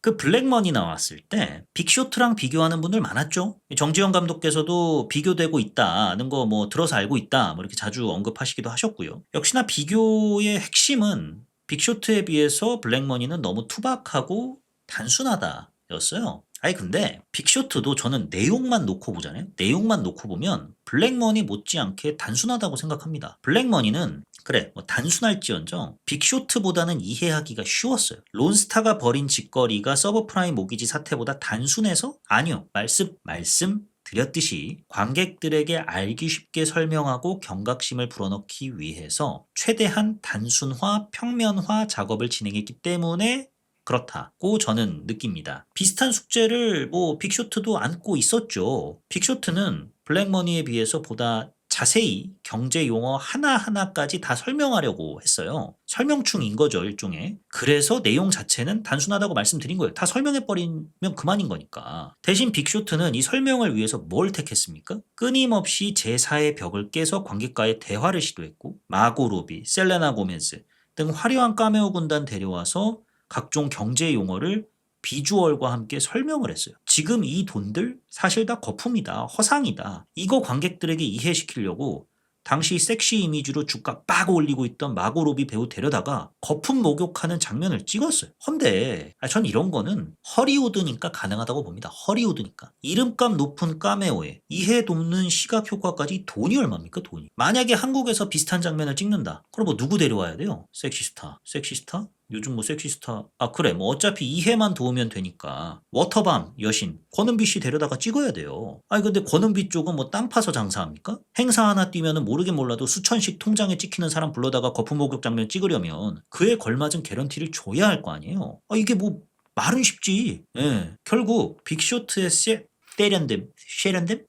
A: 그 블랙머니 나왔을 때 빅쇼트랑 비교하는 분들 많았죠. 정지영 감독께서도 비교되고 있다는 거 뭐 들어서 알고 있다 뭐 이렇게 자주 언급하시기도 하셨고요. 역시나 비교의 핵심은 빅쇼트에 비해서 블랙머니는 너무 투박하고 단순하다였어요. 근데 빅쇼트도 저는 내용만 놓고 보잖아요. 내용만 놓고 보면 블랙머니 못지않게 단순하다고 생각합니다. 블랙머니는 그래 뭐 단순할지언정 빅쇼트보다는 이해하기가 쉬웠어요. 론스타가 벌인 짓거리가 서브프라임 모기지 사태보다 단순해서? 아니요. 말씀 드렸듯이 관객들에게 알기 쉽게 설명하고 경각심을 불어넣기 위해서 최대한 단순화, 평면화 작업을 진행했기 때문에 그렇다고 저는 느낍니다. 비슷한 숙제를 뭐 빅쇼트도 안고 있었죠. 빅쇼트는 블랙머니에 비해서 보다 자세히 경제 용어 하나하나까지 다 설명하려고 했어요. 설명충인 거죠, 일종의. 그래서 내용 자체는 단순하다고 말씀드린 거예요. 다 설명해버리면 그만인 거니까. 대신 빅쇼트는 이 설명을 위해서 뭘 택했습니까? 끊임없이 제4의 벽을 깨서 관객과의 대화를 시도했고 마고 로비, 셀레나 고메즈 등 화려한 카메오 군단 데려와서 각종 경제 용어를 비주얼과 함께 설명을 했어요. 지금 이 돈들 사실 다 거품이다, 허상이다. 이거 관객들에게 이해시키려고 당시 섹시 이미지로 주가 빡 올리고 있던 마고 로비 배우 데려다가 거품 목욕하는 장면을 찍었어요. 헌데 전 이런 거는 허리우드니까 가능하다고 봅니다. 허리우드니까. 이름값 높은 카메오에 이해 돕는 시각 효과까지 돈이 얼마입니까? 돈이. 만약에 한국에서 비슷한 장면을 찍는다. 그럼 뭐 누구 데려와야 돼요? 섹시스타. 섹시스타? 요즘 뭐 섹시스타 그래 뭐 어차피 이해만 도우면 되니까 워터밤 여신 권은비 씨 데려다가 찍어야 돼요. 근데 권은비 쪽은 뭐 땅 파서 장사합니까? 행사 하나 뛰면은 모르긴 몰라도 수천씩 통장에 찍히는 사람 불러다가 거품 목욕 장면 찍으려면 그에 걸맞은 개런티를 줘야 할 거 아니에요. 이게 뭐 말은 쉽지. 예. 결국 빅쇼트의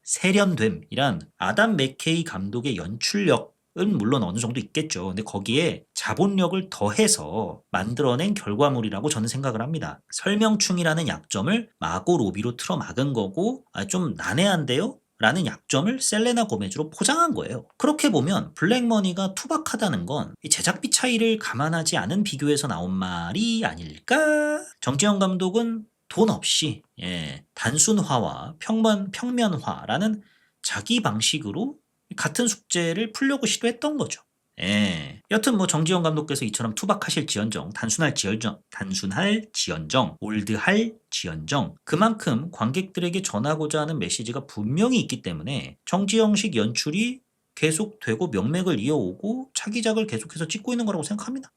A: 세련됨이란 아담 맥케이 감독의 연출력 은 물론 어느 정도 있겠죠. 근데 거기에 자본력을 더해서 만들어낸 결과물이라고 저는 생각을 합니다. 설명충이라는 약점을 마고 로비로 틀어막은 거고 좀 난해한데요? 라는 약점을 셀레나 고메즈로 포장한 거예요. 그렇게 보면 블랙머니가 투박하다는 건 이 제작비 차이를 감안하지 않은 비교에서 나온 말이 아닐까? 정지영 감독은 돈 없이 단순화와 평면화라는 자기 방식으로 같은 숙제를 풀려고 시도했던 거죠. 여튼 뭐 정지영 감독께서 이처럼 투박하실지언정, 단순할지언정, 올드할지언정 그만큼 관객들에게 전하고자 하는 메시지가 분명히 있기 때문에 정지영식 연출이 계속되고 명맥을 이어오고 차기작을 계속해서 찍고 있는 거라고 생각합니다.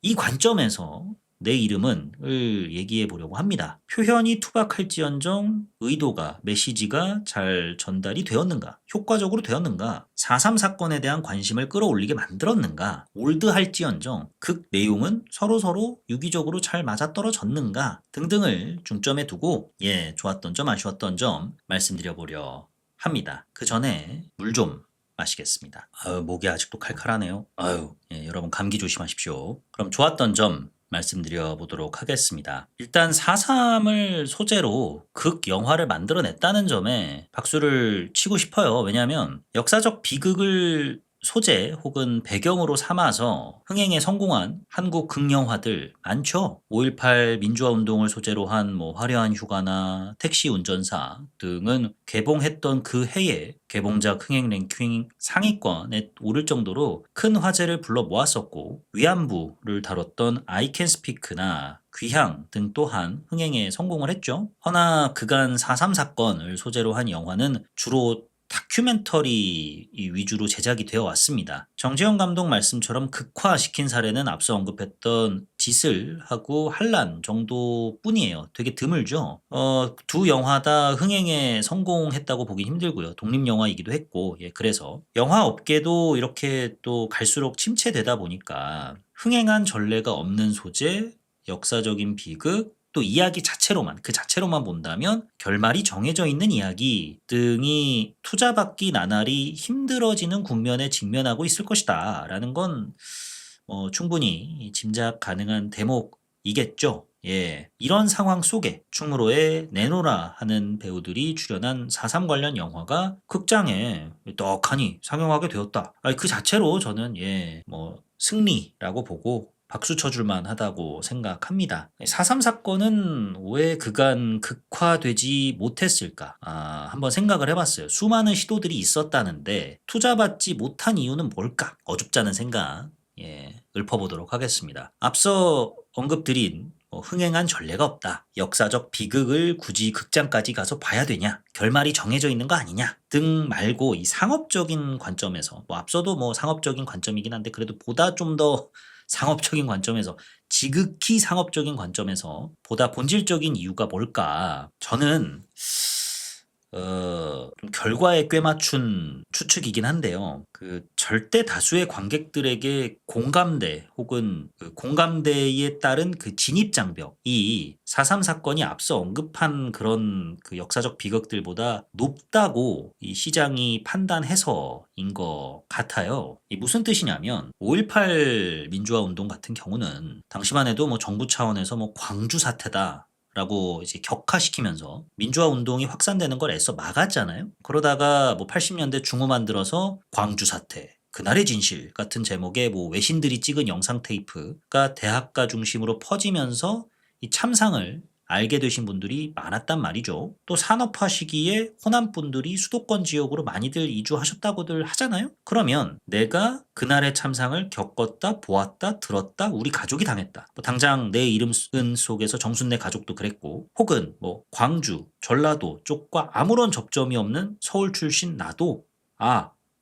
A: 이 관점에서 내 이름은을 얘기해 보려고 합니다. 표현이 투박할지언정 의도가, 메시지가 잘 전달이 되었는가, 효과적으로 되었는가, 4.3 사건에 대한 관심을 끌어올리게 만들었는가, 올드할지언정 극 내용은 서로서로 유기적으로 잘 맞아떨어졌는가 등등을 중점에 두고 좋았던 점, 아쉬웠던 점 말씀드려보려 합니다. 그 전에 물 좀 마시겠습니다. 목이 아직도 칼칼하네요. 여러분 감기 조심하십시오. 그럼 좋았던 점 말씀드려 보도록 하겠습니다. 일단 4.3을 소재로 극 영화를 만들어냈다는 점에 박수를 치고 싶어요. 왜냐하면 역사적 비극을 소재 혹은 배경으로 삼아서 흥행에 성공한 한국 극영화들 많죠. 5.18 민주화 운동을 소재로 한 화려한 휴가나 택시 운전사 등은 개봉했던 그 해에 개봉작 흥행 랭킹 상위권에 오를 정도로 큰 화제를 불러 모았었고, 위안부를 다뤘던 I Can Speak나 귀향 등 또한 흥행에 성공을 했죠. 허나 그간 4.3 사건을 소재로 한 영화는 주로 다큐멘터리 위주로 제작이 되어 왔습니다. 정지영 감독 말씀처럼 극화시킨 사례는 앞서 언급했던 지슬하고 한란 정도뿐이에요. 되게 드물죠. 두 영화 다 흥행에 성공했다고 보기 힘들고요. 독립영화이기도 했고, 그래서 영화 업계도 이렇게 또 갈수록 침체되다 보니까 흥행한 전례가 없는 소재, 역사적인 비극, 또 이야기 자체로만, 그 자체로만 본다면 결말이 정해져 있는 이야기 등이 투자받기 나날이 힘들어지는 국면에 직면하고 있을 것이다 라는 건 충분히 짐작 가능한 대목이겠죠. 이런 상황 속에 충무로에 내노라 하는 배우들이 출연한 4.3 관련 영화가 극장에 떡하니 상영하게 되었다. 그 자체로 저는 승리라고 보고 박수 쳐줄만 하다고 생각합니다. 4.3 사건은 왜 그간 극화되지 못했을까? 한번 생각을 해봤어요. 수많은 시도들이 있었다는데 투자받지 못한 이유는 뭘까? 어줍잖은 생각 읊어보도록 하겠습니다. 앞서 언급드린 흥행한 전례가 없다. 역사적 비극을 굳이 극장까지 가서 봐야 되냐? 결말이 정해져 있는 거 아니냐? 등 말고 이 상업적인 관점에서, 앞서도 상업적인 관점이긴 한데 그래도 보다 좀 더 상업적인 관점에서, 지극히 상업적인 관점에서 보다 본질적인 이유가 뭘까? 저는 좀 결과에 꽤 맞춘 추측이긴 한데요. 그 절대 다수의 관객들에게 공감대 혹은 그 공감대에 따른 그 진입 장벽이 4.3 사건이 앞서 언급한 그런 그 역사적 비극들보다 높다고 이 시장이 판단해서인 것 같아요. 이 무슨 뜻이냐면 5.18 민주화 운동 같은 경우는 당시만 해도 정부 차원에서 광주 사태다 라고 이제 격화시키면서 민주화 운동이 확산되는 걸 애써 막았잖아요. 그러다가 80년대 중후만 들어서 광주 사태, 그날의 진실 같은 제목의 외신들이 찍은 영상 테이프가 대학가 중심으로 퍼지면서 이 참상을 알게 되신 분들이 많았단 말이죠. 또 산업화 시기에 호남 분들이 수도권 지역으로 많이들 이주하셨다고들 하잖아요. 그러면 내가 그날의 참상을 겪었다, 보았다, 들었다, 우리 가족이 당했다. 당장 내 이름 속에서 정순내 가족도 그랬고, 혹은 광주, 전라도 쪽과 아무런 접점이 없는 서울 출신 나도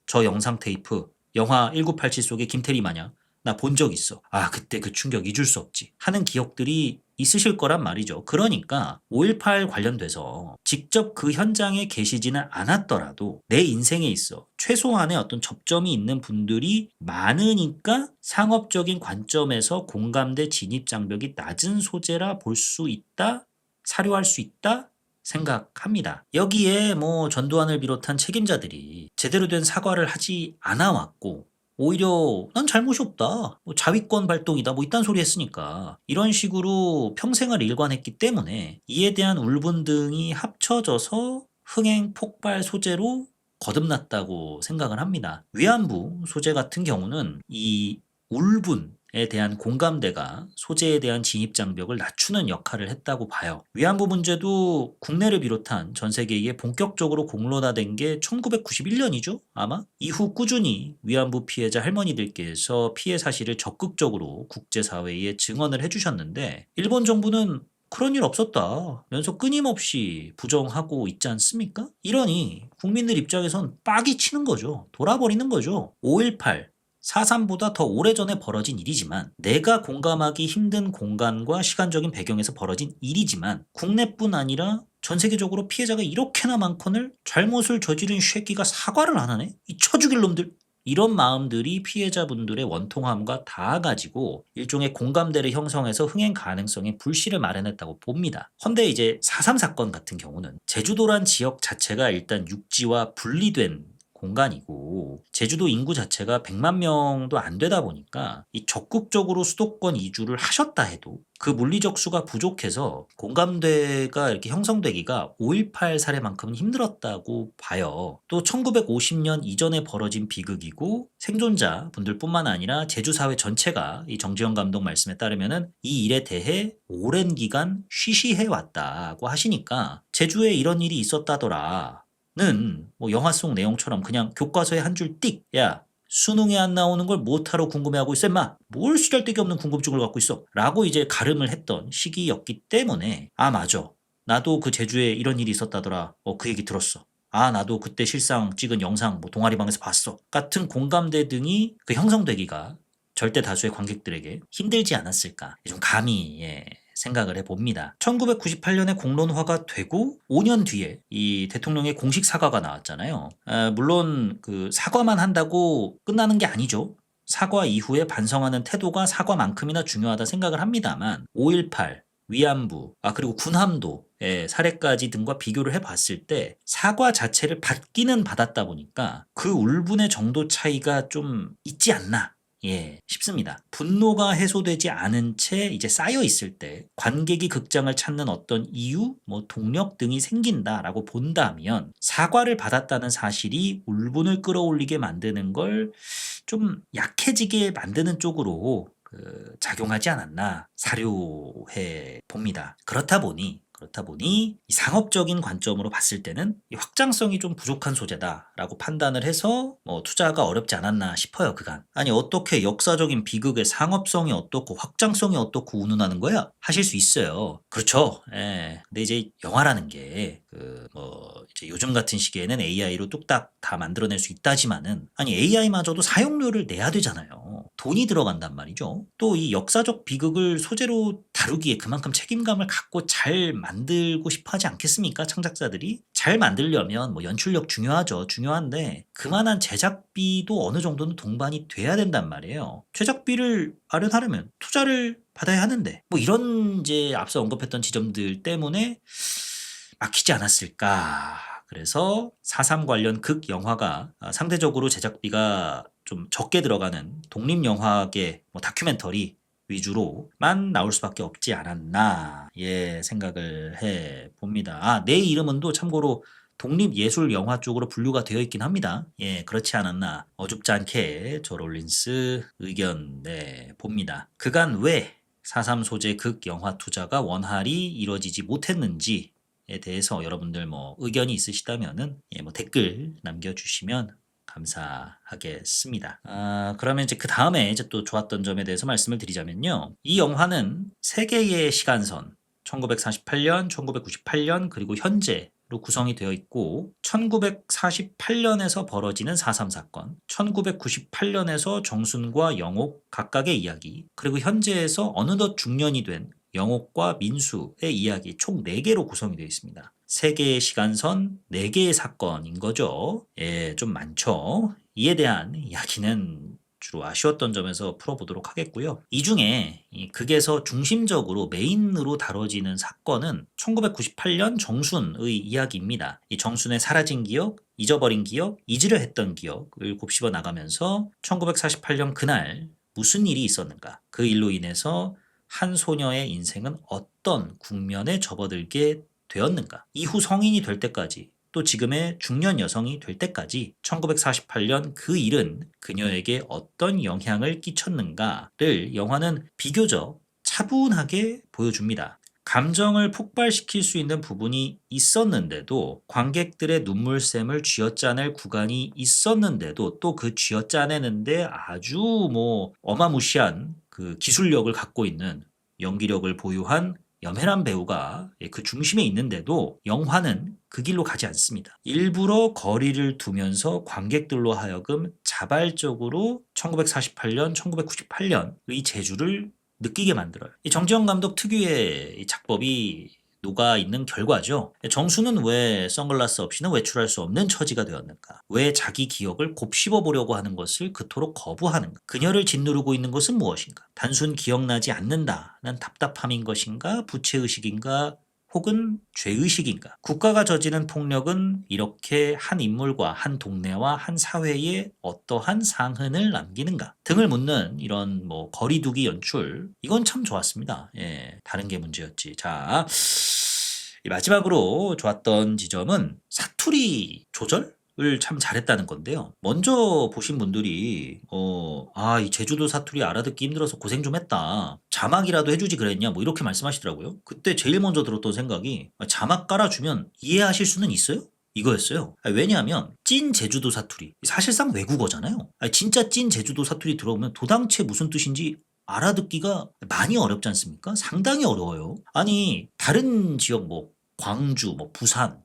A: 저 영상 테이프, 영화 1987 속의 김태리 마냥 나 본 적 있어. 그때 그 충격 잊을 수 없지 하는 기억들이 있으실 거란 말이죠. 그러니까 5.18 관련돼서 직접 그 현장에 계시지는 않았더라도 내 인생에 있어 최소한의 어떤 접점이 있는 분들이 많으니까 상업적인 관점에서 공감대 진입 장벽이 낮은 소재라 볼 수 있다, 사료할 수 있다 생각합니다. 여기에 전두환을 비롯한 책임자들이 제대로 된 사과를 하지 않아 왔고, 오히려 난 잘못이 없다, 자위권 발동이다, 이딴 소리 했으니까 이런 식으로 평생을 일관했기 때문에 이에 대한 울분 등이 합쳐져서 흥행 폭발 소재로 거듭났다고 생각을 합니다. 위안부 소재 같은 경우는 이 울분에 대한 공감대가 소재에 대한 진입 장벽을 낮추는 역할을 했다고 봐요. 위안부 문제도 국내를 비롯한 전 세계에 본격적으로 공론화된 게 1991년이죠, 아마? 이후 꾸준히 위안부 피해자 할머니들께서 피해 사실을 적극적으로 국제사회에 증언을 해주셨는데, 일본 정부는 그런 일 없었다면서 끊임없이 부정하고 있지 않습니까? 이러니 국민들 입장에선 빡이 치는 거죠. 돌아버리는 거죠. 5.18, 4.3보다 더 오래전에 벌어진 일이지만, 내가 공감하기 힘든 공간과 시간적인 배경에서 벌어진 일이지만 국내뿐 아니라 전 세계적으로 피해자가 이렇게나 많거늘 잘못을 저지른 쉐끼가 사과를 안 하네? 이 쳐죽일 놈들. 이런 마음들이 피해자분들의 원통함과 닿아가지고 일종의 공감대를 형성해서 흥행 가능성에 불씨를 마련했다고 봅니다. 헌데 이제 4.3 사건 같은 경우는 제주도란 지역 자체가 일단 육지와 분리된 공간이고, 제주도 인구 자체가 100만 명도 안 되다 보니까 이 적극적으로 수도권 이주를 하셨다 해도 그 물리적 수가 부족해서 공감대가 이렇게 형성되기가 5.18 사례만큼은 힘들었다고 봐요. 또 1950년 이전에 벌어진 비극이고, 생존자 분들뿐만 아니라 제주 사회 전체가 이 정지영 감독 말씀에 따르면은 이 일에 대해 오랜 기간 쉬쉬해 왔다고 하시니까, 제주에 이런 일이 있었다더라 는 뭐 영화 속 내용처럼 그냥 교과서에 한 줄 띡, 야 수능에 안 나오는 걸 못하러 궁금해하고 있어 임마, 뭘 쓰잘데기 없는 궁금증을 갖고 있어 라고 이제 가름을 했던 시기였기 때문에, 아 맞아, 나도 그 제주에 이런 일이 있었다더라, 그 얘기 들었어, 아 나도 그때 실상 찍은 영상 뭐 동아리방에서 봤어 같은 공감대 등이 그 형성되기가 절대 다수의 관객들에게 힘들지 않았을까, 좀 감히 생각을 해봅니다. 1998년에 공론화가 되고 5년 뒤에 이 대통령의 공식 사과가 나왔잖아요. 물론 그 사과만 한다고 끝나는 게 아니죠. 사과 이후에 반성하는 태도가 사과만큼이나 중요하다 생각을 합니다만, 5.18, 위안부, 그리고 군함도의 사례까지 등과 비교를 해봤을 때 사과 자체를 받기는 받았다 보니까 그 울분의 정도 차이가 좀 있지 않나 싶습니다. 분노가 해소되지 않은 채 이제 쌓여 있을 때 관객이 극장을 찾는 어떤 이유, 뭐 동력 등이 생긴다라고 본다면, 사과를 받았다는 사실이 울분을 끌어올리게 만드는 걸 좀 약해지게 만드는 쪽으로 작용하지 않았나 사료해 봅니다. 그렇다 보니 이 상업적인 관점으로 봤을 때는 이 확장성이 좀 부족한 소재다라고 판단을 해서 투자가 어렵지 않았나 싶어요, 그간. 아니 어떻게 역사적인 비극의 상업성이 어떻고 확장성이 어떻고 운운하는 거야? 하실 수 있어요. 그렇죠. 근데 이제 영화라는 게 이제 요즘 같은 시기에는 AI로 뚝딱 다 만들어낼 수 있다지만은, 아니 AI마저도 사용료를 내야 되잖아요. 돈이 들어간단 말이죠. 또 이 역사적 비극을 소재로 다루기에 그만큼 책임감을 갖고 잘 만들고 싶어 하지 않겠습니까? 창작자들이. 잘 만들려면 뭐 연출력 중요하죠. 중요한데 그만한 제작비도 어느 정도는 동반이 돼야 된단 말이에요. 제작비를 마련하려면 투자를 받아야 하는데, 뭐 이런 이제 앞서 언급했던 지점들 때문에 막히지 않았을까. 그래서 4.3 관련 극 영화가 상대적으로 제작비가 좀 적게 들어가는 독립영화계 다큐멘터리 위주로만 나올 수밖에 없지 않았나 생각을 해 봅니다. 내 이름은도 참고로 독립예술 영화 쪽으로 분류가 되어 있긴 합니다. 그렇지 않았나 어줍지 않게 저롤린스 의견 봅니다. 그간 왜 4.3 소재 극 영화 투자가 원활히 이루어지지 못했는지에 대해서 여러분들 뭐 의견이 있으시다면은 댓글 남겨주시면 감사하겠습니다. 그러면 이제 그 다음에 이제 또 좋았던 점에 대해서 말씀을 드리자면요. 이 영화는 세 개의 시간선, 1948년, 1998년, 그리고 현재로 구성이 되어 있고, 1948년에서 벌어지는 4.3 사건, 1998년에서 정순과 영옥 각각의 이야기, 그리고 현재에서 어느덧 중년이 된 영옥과 민수의 이야기, 총 4개로 구성이 되어 있습니다. 3개의 시간선, 4개의 사건인 거죠. 좀 많죠. 이에 대한 이야기는 주로 아쉬웠던 점에서 풀어보도록 하겠고요. 이 중에 이 극에서 중심적으로 메인으로 다뤄지는 사건은 1998년 정순의 이야기입니다. 이 정순의 사라진 기억, 잊어버린 기억, 잊으려 했던 기억을 곱씹어 나가면서 1948년 그날 무슨 일이 있었는가, 그 일로 인해서 한 소녀의 인생은 어떤 국면에 접어들게 되었는가, 이후 성인이 될 때까지 또 지금의 중년 여성이 될 때까지 1948년 그 일은 그녀에게 어떤 영향을 끼쳤는가를 영화는 비교적 차분하게 보여줍니다. 감정을 폭발시킬 수 있는 부분이 있었는데도 관객들의 눈물샘을 쥐어짜낼 구간이 있었는데도 또 그 쥐어짜내는데 아주 어마무시한 그 기술력을 갖고 있는 연기력을 보유한 염혜란 배우가 그 중심에 있는데도 영화는 그 길로 가지 않습니다. 일부러 거리를 두면서 관객들로 하여금 자발적으로 1948년, 1998년의 제주를 느끼게 만들어요. 이 정지영 감독 특유의 이 작법이 녹아 있는 결과죠. 정수는 왜 선글라스 없이는 외출할 수 없는 처지가 되었는가? 왜 자기 기억을 곱씹어 보려고 하는 것을 그토록 거부하는가? 그녀를 짓누르고 있는 것은 무엇인가? 단순 기억나지 않는다는 답답함인 것인가? 부채의식인가? 혹은 죄의식인가? 국가가 저지른 폭력은 이렇게 한 인물과 한 동네와 한 사회에 어떠한 상흔을 남기는가? 등을 묻는 이런 거리두기 연출, 이건 참 좋았습니다. 예, 다른 게 문제였지. 자, 마지막으로 좋았던 지점은 사투리 조절? 을 참 잘했다는 건데요. 먼저 보신 분들이 이 제주도 사투리 알아듣기 힘들어서 고생 좀 했다. 자막이라도 해주지 그랬냐 뭐 이렇게 말씀하시더라고요. 그때 제일 먼저 들었던 생각이 자막 깔아주면 이해하실 수는 있어요? 이거였어요. 왜냐하면 찐 제주도 사투리 사실상 외국어잖아요. 진짜 찐 제주도 사투리 들어오면 도당체 무슨 뜻인지 알아듣기가 많이 어렵지 않습니까? 상당히 어려워요. 아니 다른 지역 광주, 부산,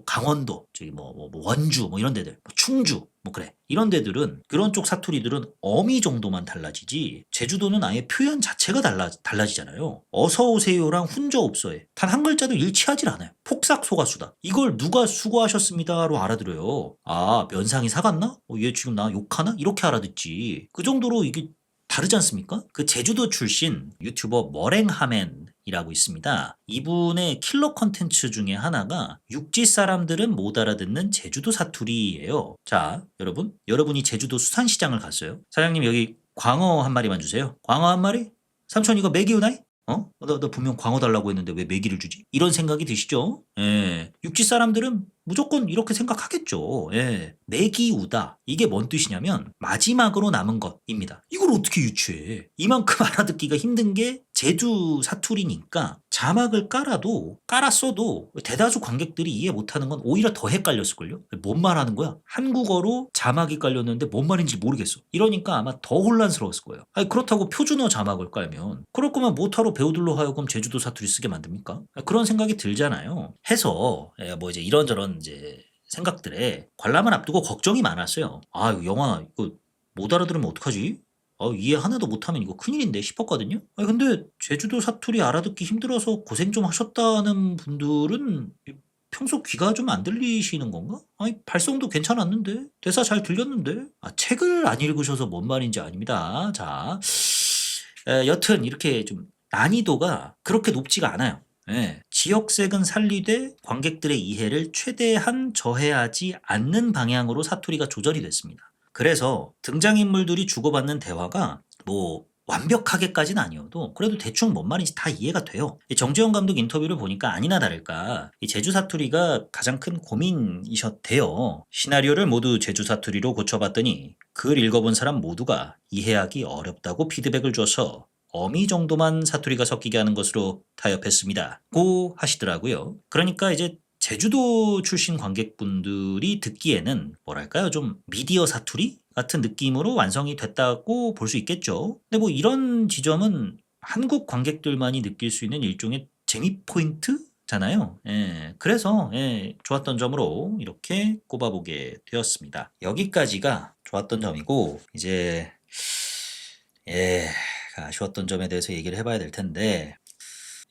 A: 강원도, 저기 원주, 이런 데들, 충주, 그래. 이런 데들은, 그런 쪽 사투리들은 어미 정도만 달라지지, 제주도는 아예 표현 자체가 달라지잖아요. 어서오세요랑 훈저옵서에 단 한 글자도 일치하질 않아요. 폭삭 속았수다. 이걸 누가 수고하셨습니다로 알아들어요. 아, 면상이 사갔나? 얘 지금 나 욕하나? 이렇게 알아듣지. 그 정도로 이게 다르지 않습니까? 그 제주도 출신 유튜버 머랭하맨이라고 있습니다. 이분의 킬러 컨텐츠 중에 하나가 육지 사람들은 못 알아듣는 제주도 사투리예요. 자, 여러분이 제주도 수산시장을 갔어요. 사장님 여기 광어 한 마리만 주세요. 광어 한 마리? 삼촌 이거 메기우나이? 너 분명 광어 달라고 했는데 왜 메기를 주지? 이런 생각이 드시죠? 예. 육지 사람들은 무조건 이렇게 생각하겠죠. 예. 메기우다. 이게 뭔 뜻이냐면 마지막으로 남은 것입니다. 이걸 어떻게 유추해? 이만큼 알아듣기가 힘든 게 제주 사투리니까 자막을 깔았어도 대다수 관객들이 이해 못하는 건 오히려 더 헷갈렸을걸요? 뭔 말하는 거야? 한국어로 자막이 깔렸는데 뭔 말인지 모르겠어. 이러니까 아마 더 혼란스러웠을 거예요. 아니, 그렇다고 표준어 자막을 깔면 그럴 거면 못하러 배우들로 하여금 제주도 사투리 쓰게 만듭니까? 그런 생각이 들잖아요. 해서 이제 이런저런 이제 생각들에 관람을 앞두고 걱정이 많았어요. 이거 영화 이거 못 알아들으면 어떡하지? 이해 하나도 못하면 이거 큰일인데 싶었거든요. 근데 제주도 사투리 알아듣기 힘들어서 고생 좀 하셨다는 분들은 평소 귀가 좀 안 들리시는 건가? 발성도 괜찮았는데 대사 잘 들렸는데 책을 안 읽으셔서 뭔 말인지 아닙니다. 자, 여튼 이렇게 좀 난이도가 그렇게 높지가 않아요. 예. 지역색은 살리되 관객들의 이해를 최대한 저해하지 않는 방향으로 사투리가 조절이 됐습니다. 그래서 등장인물들이 주고받는 대화가 완벽하게까지는 아니어도 그래도 대충 뭔 말인지 다 이해가 돼요. 이 정재영 감독 인터뷰를 보니까 아니나 다를까 이 제주 사투리가 가장 큰 고민이셨대요. 시나리오를 모두 제주 사투리로 고쳐봤더니 글 읽어본 사람 모두가 이해하기 어렵다고 피드백을 줘서 어미 정도만 사투리가 섞이게 하는 것으로 타협했습니다. 고 하시더라고요. 그러니까 이제 제주도 출신 관객분들이 듣기에는 뭐랄까요? 좀 미디어 사투리 같은 느낌으로 완성이 됐다고 볼 수 있겠죠. 근데 이런 지점은 한국 관객들만이 느낄 수 있는 일종의 재미 포인트잖아요. 예, 그래서 좋았던 점으로 이렇게 꼽아보게 되었습니다. 여기까지가 좋았던 점이고 이제 아쉬웠던 점에 대해서 얘기를 해봐야 될 텐데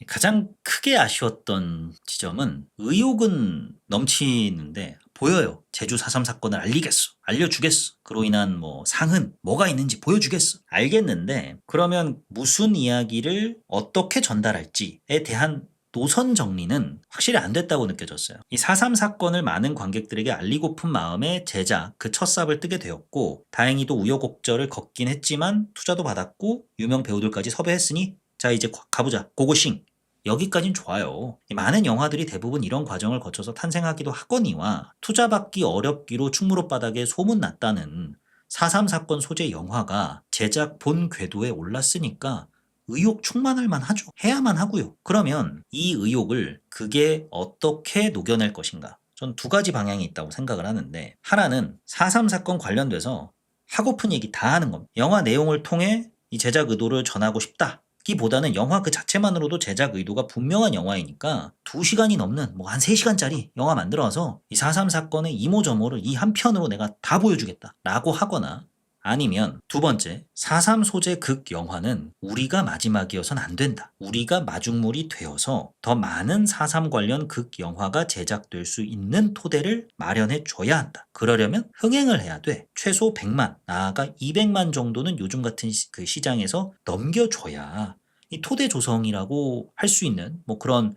A: 가장 크게 아쉬웠던 지점은 의욕은 넘치는데 보여요. 제주 4.3 사건을 알려주겠어. 그로 인한 상흔 뭐가 있는지 보여주겠어. 알겠는데 그러면 무슨 이야기를 어떻게 전달할지에 대한 노선 정리는 확실히 안 됐다고 느껴졌어요. 이 4.3 사건을 많은 관객들에게 알리고픈 마음에 제작 그 첫 삽을 뜨게 되었고 다행히도 우여곡절을 걷긴 했지만 투자도 받았고 유명 배우들까지 섭외했으니 자 이제 가보자 고고싱 여기까진 좋아요. 많은 영화들이 대부분 이런 과정을 거쳐서 탄생하기도 하거니와 투자받기 어렵기로 충무로바닥에 소문났다는 4.3 사건 소재 영화가 제작 본 궤도에 올랐으니까 의욕 충만할 만하죠. 해야만 하고요. 그러면 이 의욕을 그게 어떻게 녹여낼 것인가? 전 두 가지 방향이 있다고 생각을 하는데, 하나는 4.3 사건 관련돼서 하고픈 얘기 다 하는 겁니다. 영화 내용을 통해 이 제작 의도를 전하고 싶다 기보다는 영화 그 자체만으로도 제작 의도가 분명한 영화이니까 2시간이 넘는 뭐 한 3시간짜리 영화 만들어서 이 4.3 사건의 이모저모를 이 한 편으로 내가 다 보여주겠다 라고 하거나, 아니면 두 번째, 4.3 소재 극 영화는 우리가 마지막이어선 안 된다. 우리가 마중물이 되어서 더 많은 4.3 관련 극 영화가 제작될 수 있는 토대를 마련해 줘야 한다. 그러려면 흥행을 해야 돼. 최소 100만, 나아가 200만 정도는 요즘 같은 그 시장에서 넘겨줘야 이 토대 조성이라고 할 수 있는 뭐 그런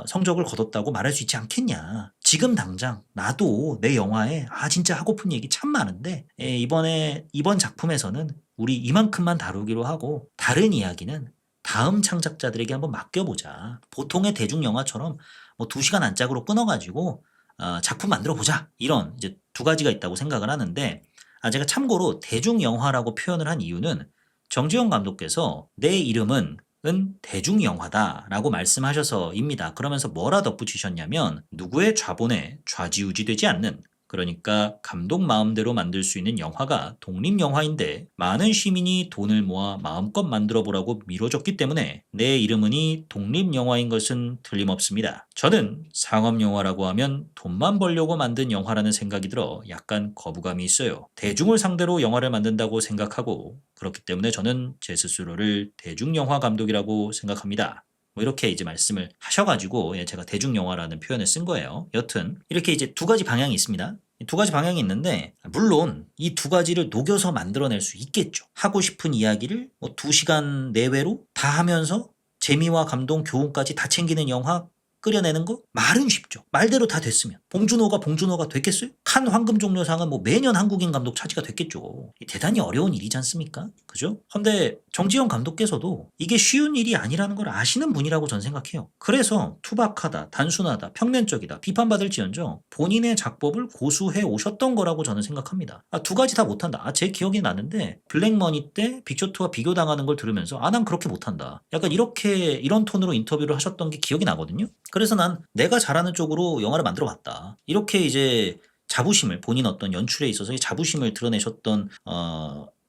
A: 성적을 거뒀다고 말할 수 있지 않겠냐. 지금 당장 나도 내 영화에 진짜 하고픈 얘기 참 많은데 이번 작품에서는 우리 이만큼만 다루기로 하고 다른 이야기는 다음 창작자들에게 한번 맡겨보자. 보통의 대중 영화처럼 뭐 2시간 안짝으로 끊어가지고 작품 만들어 보자. 이런 이제 두 가지가 있다고 생각을 하는데, 제가 참고로 대중 영화라고 표현을 한 이유는 정지영 감독께서 내 이름은 대중영화다라고 말씀하셔서입니다. 그러면서 뭐라 덧붙이셨냐면 누구의 좌본에 좌지우지되지 않는, 그러니까 감독 마음대로 만들 수 있는 영화가 독립영화인데 많은 시민이 돈을 모아 마음껏 만들어보라고 밀어줬기 때문에 내 이름은이 독립영화인 것은 틀림없습니다. 저는 상업영화라고 하면 돈만 벌려고 만든 영화라는 생각이 들어 약간 거부감이 있어요. 대중을 상대로 영화를 만든다고 생각하고, 그렇기 때문에 저는 제 스스로를 대중영화 감독이라고 생각합니다. 뭐 이렇게 이제 말씀을 하셔가지고 제가 대중영화라는 표현을 쓴 거예요. 여튼 이렇게 이제 두 가지 방향이 있습니다. 두 가지 방향이 있는데, 물론 이 두 가지를 녹여서 만들어낼 수 있겠죠. 하고 싶은 이야기를 뭐 2시간 내외로 다 하면서 재미와 감동, 교훈까지 다 챙기는 영화 끓여내는 거? 말은 쉽죠. 말대로 다 됐으면. 봉준호가 됐겠어요? 칸 황금종려상은 뭐 매년 한국인 감독 차지가 됐겠죠. 대단히 어려운 일이지 않습니까? 그죠? 근데 정지영 감독께서도 이게 쉬운 일이 아니라는 걸 아시는 분이라고 전 생각해요. 그래서 투박하다, 단순하다, 평면적이다, 비판받을지언정 본인의 작법을 고수해 오셨던 거라고 저는 생각합니다. 두 가지 다 못한다. 제 기억이 나는데 블랙머니 때 빅쇼트와 비교당하는 걸 들으면서 난 그렇게 못한다. 약간 이런 톤으로 인터뷰를 하셨던 게 기억이 나거든요. 그래서 난 내가 잘하는 쪽으로 영화를 만들어 봤다. 이렇게 이제 자부심을, 본인 어떤 연출에 있어서의 자부심을 드러내셨던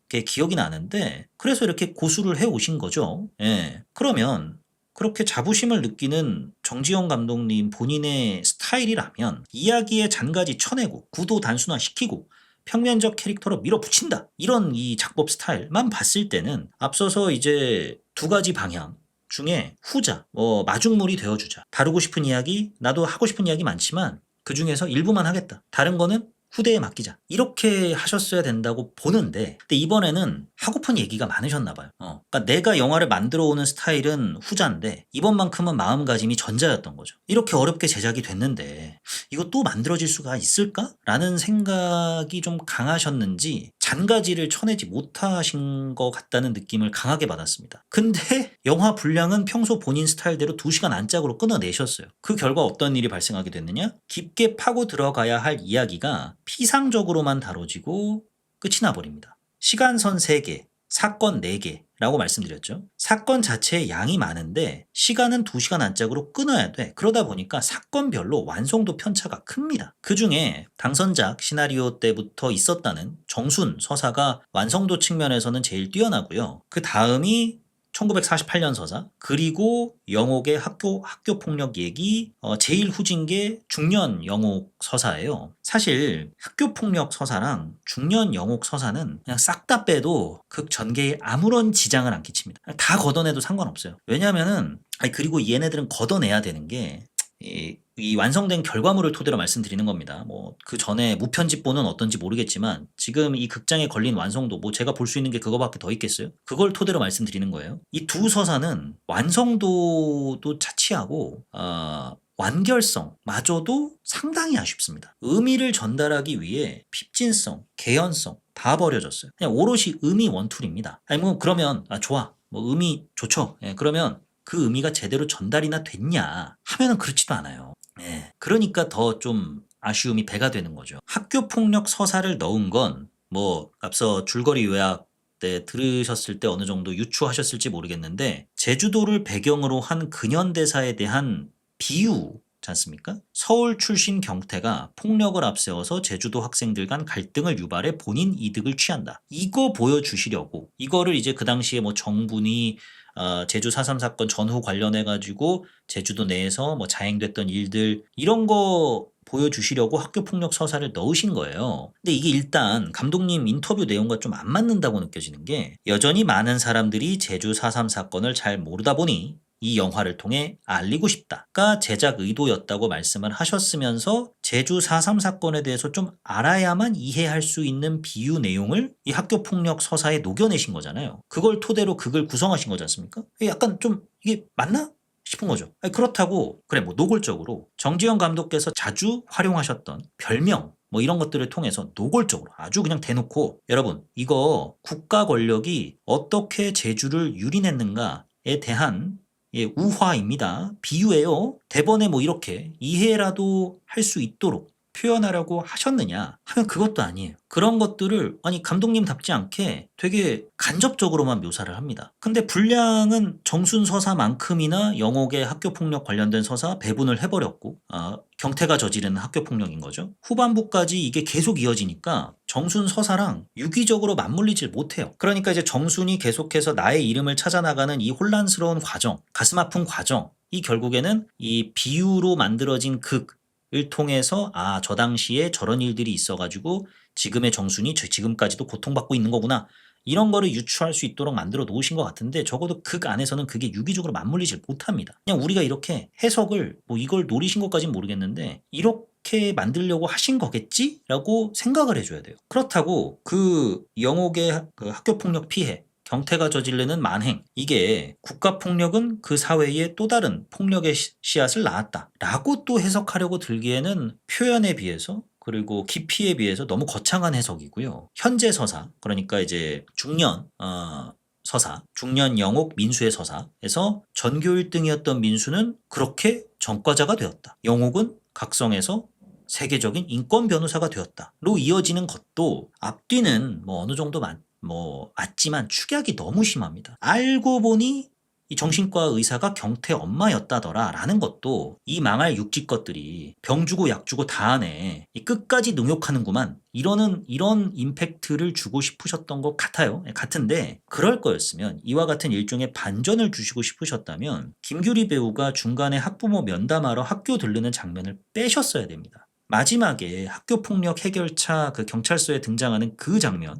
A: 게 기억이 나는데, 그래서 이렇게 고수를 해 오신 거죠. 예. 그러면 그렇게 자부심을 느끼는 정지영 감독님 본인의 스타일이라면 이야기의 잔가지 쳐내고 구도 단순화시키고 평면적 캐릭터로 밀어붙인다. 이런 이 작법 스타일만 봤을 때는 앞서서 이제 두 가지 방향 중에 후자, 마중물이 되어주자. 다루고 싶은 이야기, 나도 하고 싶은 이야기 많지만 그 중에서 일부만 하겠다. 다른 거는 후대에 맡기자. 이렇게 하셨어야 된다고 보는데, 근데 이번에는 하고픈 얘기가 많으셨나 봐요. 그러니까 내가 영화를 만들어 오는 스타일은 후자인데 이번만큼은 마음가짐이 전자였던 거죠. 이렇게 어렵게 제작이 됐는데 이거 또 만들어질 수가 있을까? 라는 생각이 좀 강하셨는지 잔가지를 쳐내지 못하신 것 같다는 느낌을 강하게 받았습니다. 근데 영화 분량은 평소 본인 스타일대로 2시간 안짝으로 끊어내셨어요. 그 결과 어떤 일이 발생하게 됐느냐? 깊게 파고 들어가야 할 이야기가 피상적으로만 다뤄지고 끝이 나버립니다. 시간선 3개, 사건 4개 라고 말씀드렸죠. 사건 자체의 양이 많은데 시간은 2시간 안짝으로 끊어야 돼. 그러다 보니까 사건별로 완성도 편차가 큽니다. 그 중에 당선작 시나리오 때부터 있었다는 정순 서사가 완성도 측면에서는 제일 뛰어나고요. 그 다음이 1948년 서사, 그리고 영옥의 학교 폭력 얘기, 제일 후진 게 중년 영옥 서사예요. 사실 학교 폭력 서사랑 중년 영옥 서사는 그냥 싹 다 빼도 극 전개에 아무런 지장을 안 끼칩니다. 다 걷어내도 상관없어요. 왜냐면은 그리고 얘네들은 걷어내야 되는 게 이 완성된 결과물을 토대로 말씀드리는 겁니다. 뭐 그 전에 무편집본은 어떤지 모르겠지만 지금 이 극장에 걸린 완성도, 뭐 제가 볼 수 있는 게 그거밖에 더 있겠어요? 그걸 토대로 말씀드리는 거예요. 이 두 서사는 완성도도 차치하고 완결성마저도 상당히 아쉽습니다. 의미를 전달하기 위해 핍진성, 개연성 다 버려졌어요. 그냥 오롯이 의미 원툴입니다. 뭐 그러면 좋아, 뭐 의미 좋죠. 그러면 그 의미가 제대로 전달이나 됐냐 하면은 그렇지도 않아요. 예. 그러니까 더 좀 아쉬움이 배가 되는 거죠. 학교 폭력 서사를 넣은 건 뭐 앞서 줄거리 요약 때 들으셨을 때 어느 정도 유추하셨을지 모르겠는데 제주도를 배경으로 한 근현대사에 대한 비유지 않습니까? 서울 출신 경태가 폭력을 앞세워서 제주도 학생들 간 갈등을 유발해 본인 이득을 취한다. 이거 보여주시려고 이거를 이제 그 당시에 뭐 정부니 제주 4.3 사건 전후 관련해 가지고 제주도 내에서 뭐 자행됐던 일들 이런 거 보여주시려고 학교 폭력 서사를 넣으신 거예요. 근데 이게 일단 감독님 인터뷰 내용과 좀 안 맞는다고 느껴지는 게 여전히 많은 사람들이 제주 4.3 사건을 잘 모르다 보니 이 영화를 통해 알리고 싶다가 제작 의도였다고 말씀을 하셨으면서 제주 4.3 사건에 대해서 좀 알아야만 이해할 수 있는 비유 내용을 이 학교 폭력 서사에 녹여내신 거잖아요. 그걸 토대로 극을 구성하신 거지 않습니까? 약간 좀 이게 맞나? 싶은 거죠. 아니, 그렇다고 그래 뭐 노골적으로 정지영 감독께서 자주 활용하셨던 별명 뭐 이런 것들을 통해서 노골적으로 아주 그냥 대놓고 여러분 이거 국가 권력이 어떻게 제주를 유린했는가에 대한 우화입니다. 비유예요. 대본에 뭐 이렇게 이해라도 할 수 있도록 표현하려고 하셨느냐 하면 그것도 아니에요. 그런 것들을 아니 감독님답지 않게 되게 간접적으로만 묘사를 합니다. 근데 분량은 정순 서사만큼이나 영옥의 학교폭력 관련된 서사 배분을 해버렸고 경태가 저지른 학교폭력인 거죠. 후반부까지 이게 계속 이어지니까 정순 서사랑 유기적으로 맞물리질 못해요. 그러니까 이제 정순이 계속해서 나의 이름을 찾아나가는 이 혼란스러운 과정, 가슴 아픈 과정 이 결국에는 이 비유로 만들어진 극을 통해서 저 당시에 저런 일들이 있어가지고 지금의 정순이 지금까지도 고통받고 있는 거구나. 이런 거를 유추할 수 있도록 만들어 놓으신 것 같은데 적어도 극 안에서는 그게 유기적으로 맞물리질 못합니다. 그냥 우리가 이렇게 해석을 뭐 이걸 노리신 것까지는 모르겠는데 이렇게 만들려고 하신 거겠지라고 생각을 해줘야 돼요. 그렇다고 그 영옥의 그 학교폭력 피해 경태가 저지르는 만행 이게 국가폭력은 그 사회에 또 다른 폭력의 씨앗을 낳았다라고 또 해석하려고 들기에는 표현에 비해서 그리고 깊이에 비해서 너무 거창한 해석이고요. 현재 서사 그러니까 이제 중년 서사 중년 영옥 민수의 서사에서 전교 1등이었던 민수는 그렇게 전과자가 되었다. 영옥은 각성해서 세계적인 인권 변호사가 되었다로 이어지는 것도 앞뒤는 뭐 어느 정도 맞지만 축약이 너무 심합니다. 알고 보니 이 정신과 의사가 경태 엄마였다더라 라는 것도 이 망할 육지 것들이 병 주고 약 주고 다 하네 끝까지 능욕하는구만 이런 임팩트를 주고 싶으셨던 것 같아요. 같은데 그럴 거였으면 이와 같은 일종의 반전을 주시고 싶으셨다면 김규리 배우가 중간에 학부모 면담하러 학교 들르는 장면을 빼셨어야 됩니다. 마지막에 학교폭력 해결차 그 경찰서에 등장하는 그 장면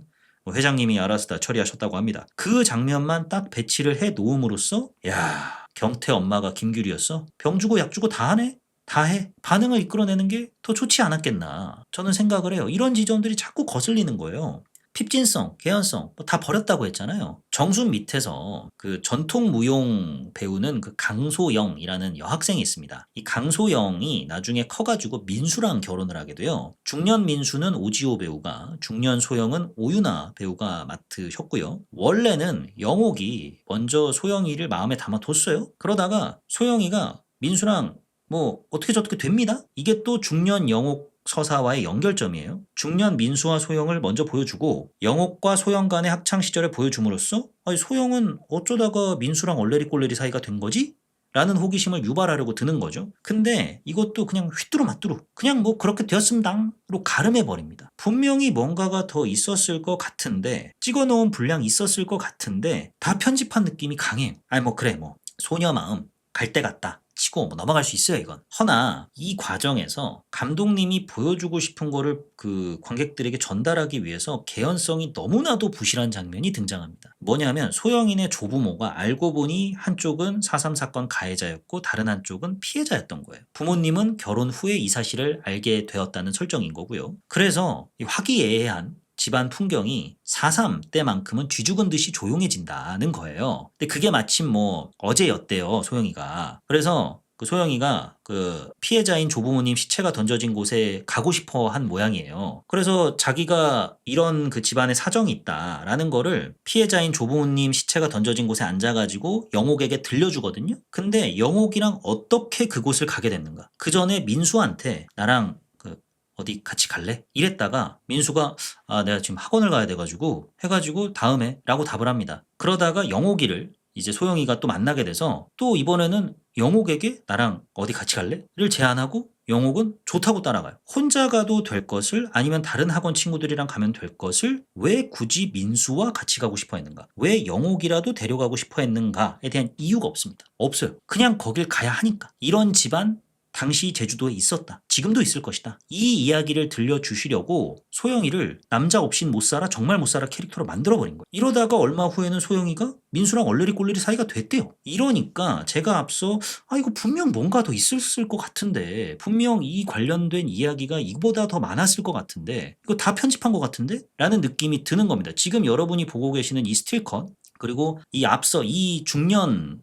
A: 회장님이 알아서 다 처리하셨다고 합니다. 그 장면만 딱 배치를 해 놓음으로써 야 경태 엄마가 김규리였어? 병 주고 약 주고 다 하네? 다 해. 반응을 이끌어내는 게 더 좋지 않았겠나 저는 생각을 해요. 이런 지점들이 자꾸 거슬리는 거예요. 핍진성, 개연성 다 버렸다고 했잖아요. 정순 밑에서 그 전통 무용 배우는 그 강소영이라는 여학생이 있습니다. 이 강소영이 나중에 커가지고 민수랑 결혼을 하게 돼요. 중년 민수는 오지호 배우가, 중년 소영은 오유나 배우가 맡으셨고요. 원래는 영옥이 먼저 소영이를 마음에 담아뒀어요. 그러다가 소영이가 민수랑 뭐 어떻게 저렇게 됩니다. 이게 또 중년 영옥 서사와의 연결점이에요. 중년 민수와 소영을 먼저 보여주고 영옥과 소영 간의 학창시절을 보여줌으로써 소영은 어쩌다가 민수랑 얼레리 꼴레리 사이가 된 거지? 라는 호기심을 유발하려고 드는 거죠. 근데 이것도 그냥 휘뚜루마뚜루 그냥 뭐 그렇게 되었습니다로 가름해버립니다. 분명히 뭔가가 더 있었을 것 같은데 찍어놓은 분량이 있었을 것 같은데 다 편집한 느낌이 강해요. 그래 소녀 마음 갈 때 같다. 치고 넘어갈 수 있어요 이건. 허나 이 과정에서 감독님이 보여주고 싶은 거를 그 관객들에게 전달하기 위해서 개연성이 너무나도 부실한 장면이 등장합니다. 뭐냐면 소영인의 조부모가 알고 보니 한쪽은 4.3 사건 가해자였고 다른 한쪽은 피해자였던 거예요. 부모님은 결혼 후에 이 사실을 알게 되었다는 설정인 거고요. 그래서 이 화기애애한 집안 풍경이 4.3 때만큼은 쥐죽은 듯이 조용해진다는 거예요. 근데 그게 마침 어제였대요 소영이가. 그래서 그 소영이가 그 피해자인 조부모님 시체가 던져진 곳에 가고 싶어 한 모양이에요. 그래서 자기가 이런 그 집안에 사정이 있다라는 거를 피해자인 조부모님 시체가 던져진 곳에 앉아가지고 영옥에게 들려주거든요. 근데 영옥이랑 어떻게 그곳을 가게 됐는가? 그 전에 민수한테 나랑 그 어디 같이 갈래? 이랬다가 민수가 아 내가 지금 학원을 가야 돼가지고 해가지고 다음에 라고 답을 합니다. 그러다가 영옥이를 이제 소영이가 또 만나게 돼서 또 이번에는 영옥에게 나랑 어디 같이 갈래? 를 제안하고 영옥은 좋다고 따라가요. 혼자 가도 될 것을 아니면 다른 학원 친구들이랑 가면 될 것을 왜 굳이 민수와 같이 가고 싶어 했는가? 왜 영옥이라도 데려가고 싶어 했는가에 대한 이유가 없습니다. 없어요. 그냥 거길 가야 하니까. 이런 집안 당시 제주도에 있었다. 지금도 있을 것이다. 이 이야기를 들려주시려고 소영이를 남자 없인 못 살아 정말 못 살아 캐릭터로 만들어버린 거예요. 이러다가 얼마 후에는 소영이가 민수랑 얼레리 꼴레리 사이가 됐대요. 이러니까 제가 앞서 아 이거 분명 뭔가 더 있었을 것 같은데 분명 이 관련된 이야기가 이보다 더 많았을 것 같은데 이거 다 편집한 것 같은데? 라는 느낌이 드는 겁니다. 지금 여러분이 보고 계시는 이 스틸컷 그리고 이 앞서 이 중년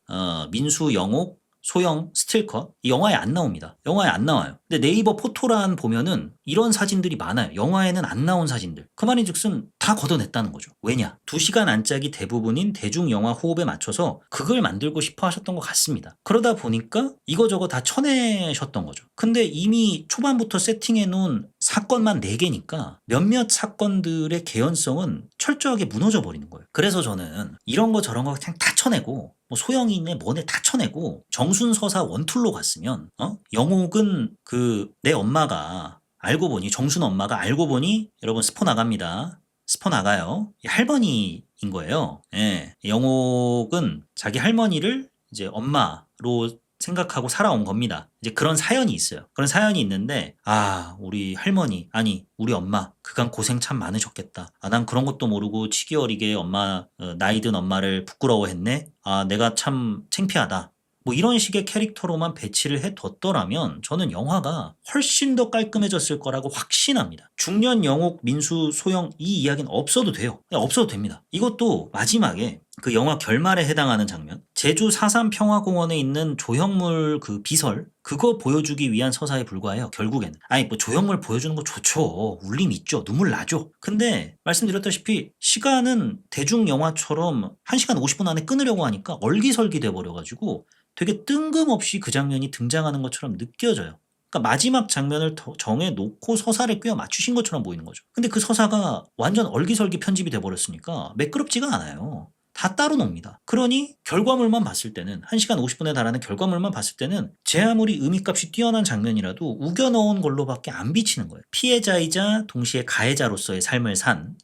A: 민수 영옥 소형 스틸컷 이 영화에 안 나옵니다. 영화에 안 나와요. 근데 네이버 포토란 보면은 이런 사진들이 많아요. 영화에는 안 나온 사진들. 그 말인즉슨 다 걷어냈다는 거죠. 왜냐? 2시간 안짝이 대부분인 대중 영화 호흡에 맞춰서 극을 만들고 싶어 하셨던 것 같습니다. 그러다 보니까 이거저거 다 쳐내셨던 거죠. 근데 이미 초반부터 세팅해 놓은 사건만 4개니까 몇몇 사건들의 개연성은 철저하게 무너져 버리는 거예요. 그래서 저는 이런 거 저런 거 그냥 다 쳐내고 뭐 소영이네 뭐네 다 쳐내고 정순서사 원툴로 갔으면 영옥은 그 내 엄마가 알고 보니 정순 엄마가 알고 보니 여러분 스포 나갑니다. 스포 나가요. 할머니인 거예요. 예. 영옥은 자기 할머니를 이제 엄마로 생각하고 살아온 겁니다. 이제 그런 사연이 있어요. 그런 사연이 있는데 아 우리 할머니 아니 우리 엄마 그간 고생 참 많으셨겠다. 아 난 그런 것도 모르고 치기 어리게 엄마 나이 든 엄마를 부끄러워했네. 아 내가 참 창피하다. 뭐 이런 식의 캐릭터로만 배치를 해뒀더라면 저는 영화가 훨씬 더 깔끔해졌을 거라고 확신합니다. 중년 영옥, 민수, 소영 이 이야기는 없어도 돼요. 그냥 없어도 됩니다. 이것도 마지막에 그 영화 결말에 해당하는 장면 제주 4.3 평화공원에 있는 조형물 그 비설 그거 보여주기 위한 서사에 불과해요. 결국에는. 아니 뭐 조형물 보여주는 거 좋죠. 울림 있죠. 눈물 나죠. 근데 말씀드렸다시피 시간은 대중 영화처럼 1시간 50분 안에 끊으려고 하니까 얼기설기 돼버려가지고 되게 뜬금없이 그 장면이 등장하는 것처럼 느껴져요. 그러니까 마지막 장면을 정해놓고 서사를 꿰어 맞추신 것처럼 보이는 거죠. 근데 그 서사가 완전 얼기설기 편집이 돼버렸으니까 매끄럽지가 않아요. 다 따로 놉니다. 그러니 결과물만 봤을 때는 1시간 50분에 달하는 결과물만 봤을 때는 제 아무리 의미값이 뛰어난 장면이라도 우겨 넣은 걸로밖에 안 비치는 거예요. 피해자이자 동시에 가해자로서의 삶을 산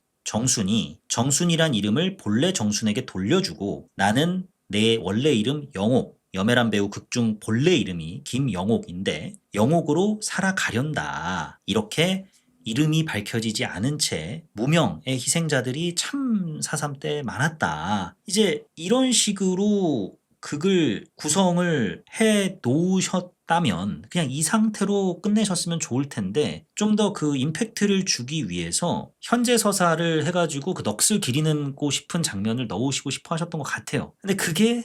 A: 정순이란 이름을 본래 정순에게 돌려주고 나는 내 원래 이름 영옥 염혜란 배우 극중 본래 이름이 김영옥인데 영옥으로 살아가련다. 이렇게 이름이 밝혀지지 않은 채 무명의 희생자들이 참 4.3 때 많았다. 이제 이런 식으로 극을 구성을 해 놓으셨다면 그냥 이 상태로 끝내셨으면 좋을 텐데 좀 더 그 임팩트를 주기 위해서 현재 서사를 해가지고 그 넋을 기리고 싶은 장면을 넣으시고 싶어 하셨던 것 같아요. 근데 그게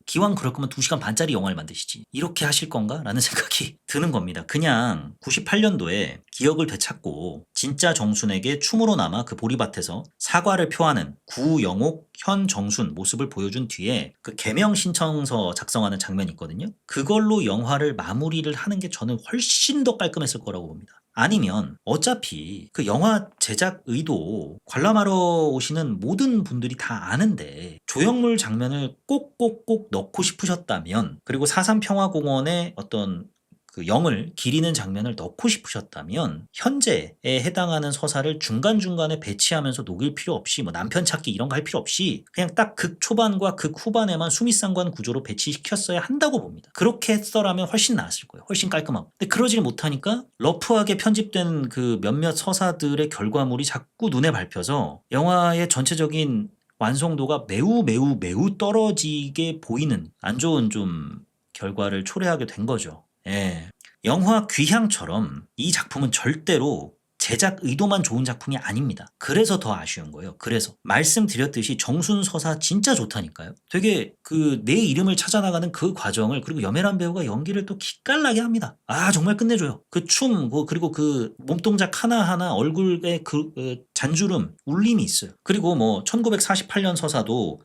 A: 기왕 그럴 거면 2시간 반짜리 영화를 만드시지. 이렇게 하실 건가? 라는 생각이 드는 겁니다. 그냥 98년도에 기억을 되찾고 진짜 정순에게 춤으로나마 그 보리밭에서 사과를 표하는 구영옥, 현정순 모습을 보여준 뒤에 그 개명 신청서 작성하는 장면이 있거든요. 그걸로 영화를 마무리를 하는 게 저는 훨씬 더 깔끔했을 거라고 봅니다. 아니면 어차피 그 영화 제작 의도 관람하러 오시는 모든 분들이 다 아는데 조형물 장면을 꼭꼭꼭 넣고 싶으셨다면 그리고 4.3 평화공원의 어떤 그 영을 기리는 장면을 넣고 싶으셨다면 현재에 해당하는 서사를 중간중간에 배치하면서 녹일 필요 없이 뭐 남편 찾기 이런 거 할 필요 없이 그냥 딱 극 초반과 극 후반에만 수미상관 구조로 배치시켰어야 한다고 봅니다. 그렇게 했더라면 훨씬 나았을 거예요. 훨씬 깔끔하고. 근데 그러질 못하니까 러프하게 편집된 그 몇몇 서사들의 결과물이 자꾸 눈에 밟혀서 영화의 전체적인 완성도가 매우 매우 매우 떨어지게 보이는 안 좋은 좀 결과를 초래하게 된 거죠. 예. 영화 귀향처럼 이 작품은 절대로 제작 의도만 좋은 작품이 아닙니다. 그래서 더 아쉬운 거예요. 그래서 말씀드렸듯이 정순 서사 진짜 좋다니까요. 되게 그 내 이름을 찾아나가는 그 과정을, 그리고 염혜란 배우가 연기를 또 기깔나게 합니다. 아 정말 끝내줘요. 그 춤, 그리고 그 몸동작 하나하나, 얼굴에 그 잔주름, 울림이 있어요. 그리고 뭐 1948년 서사도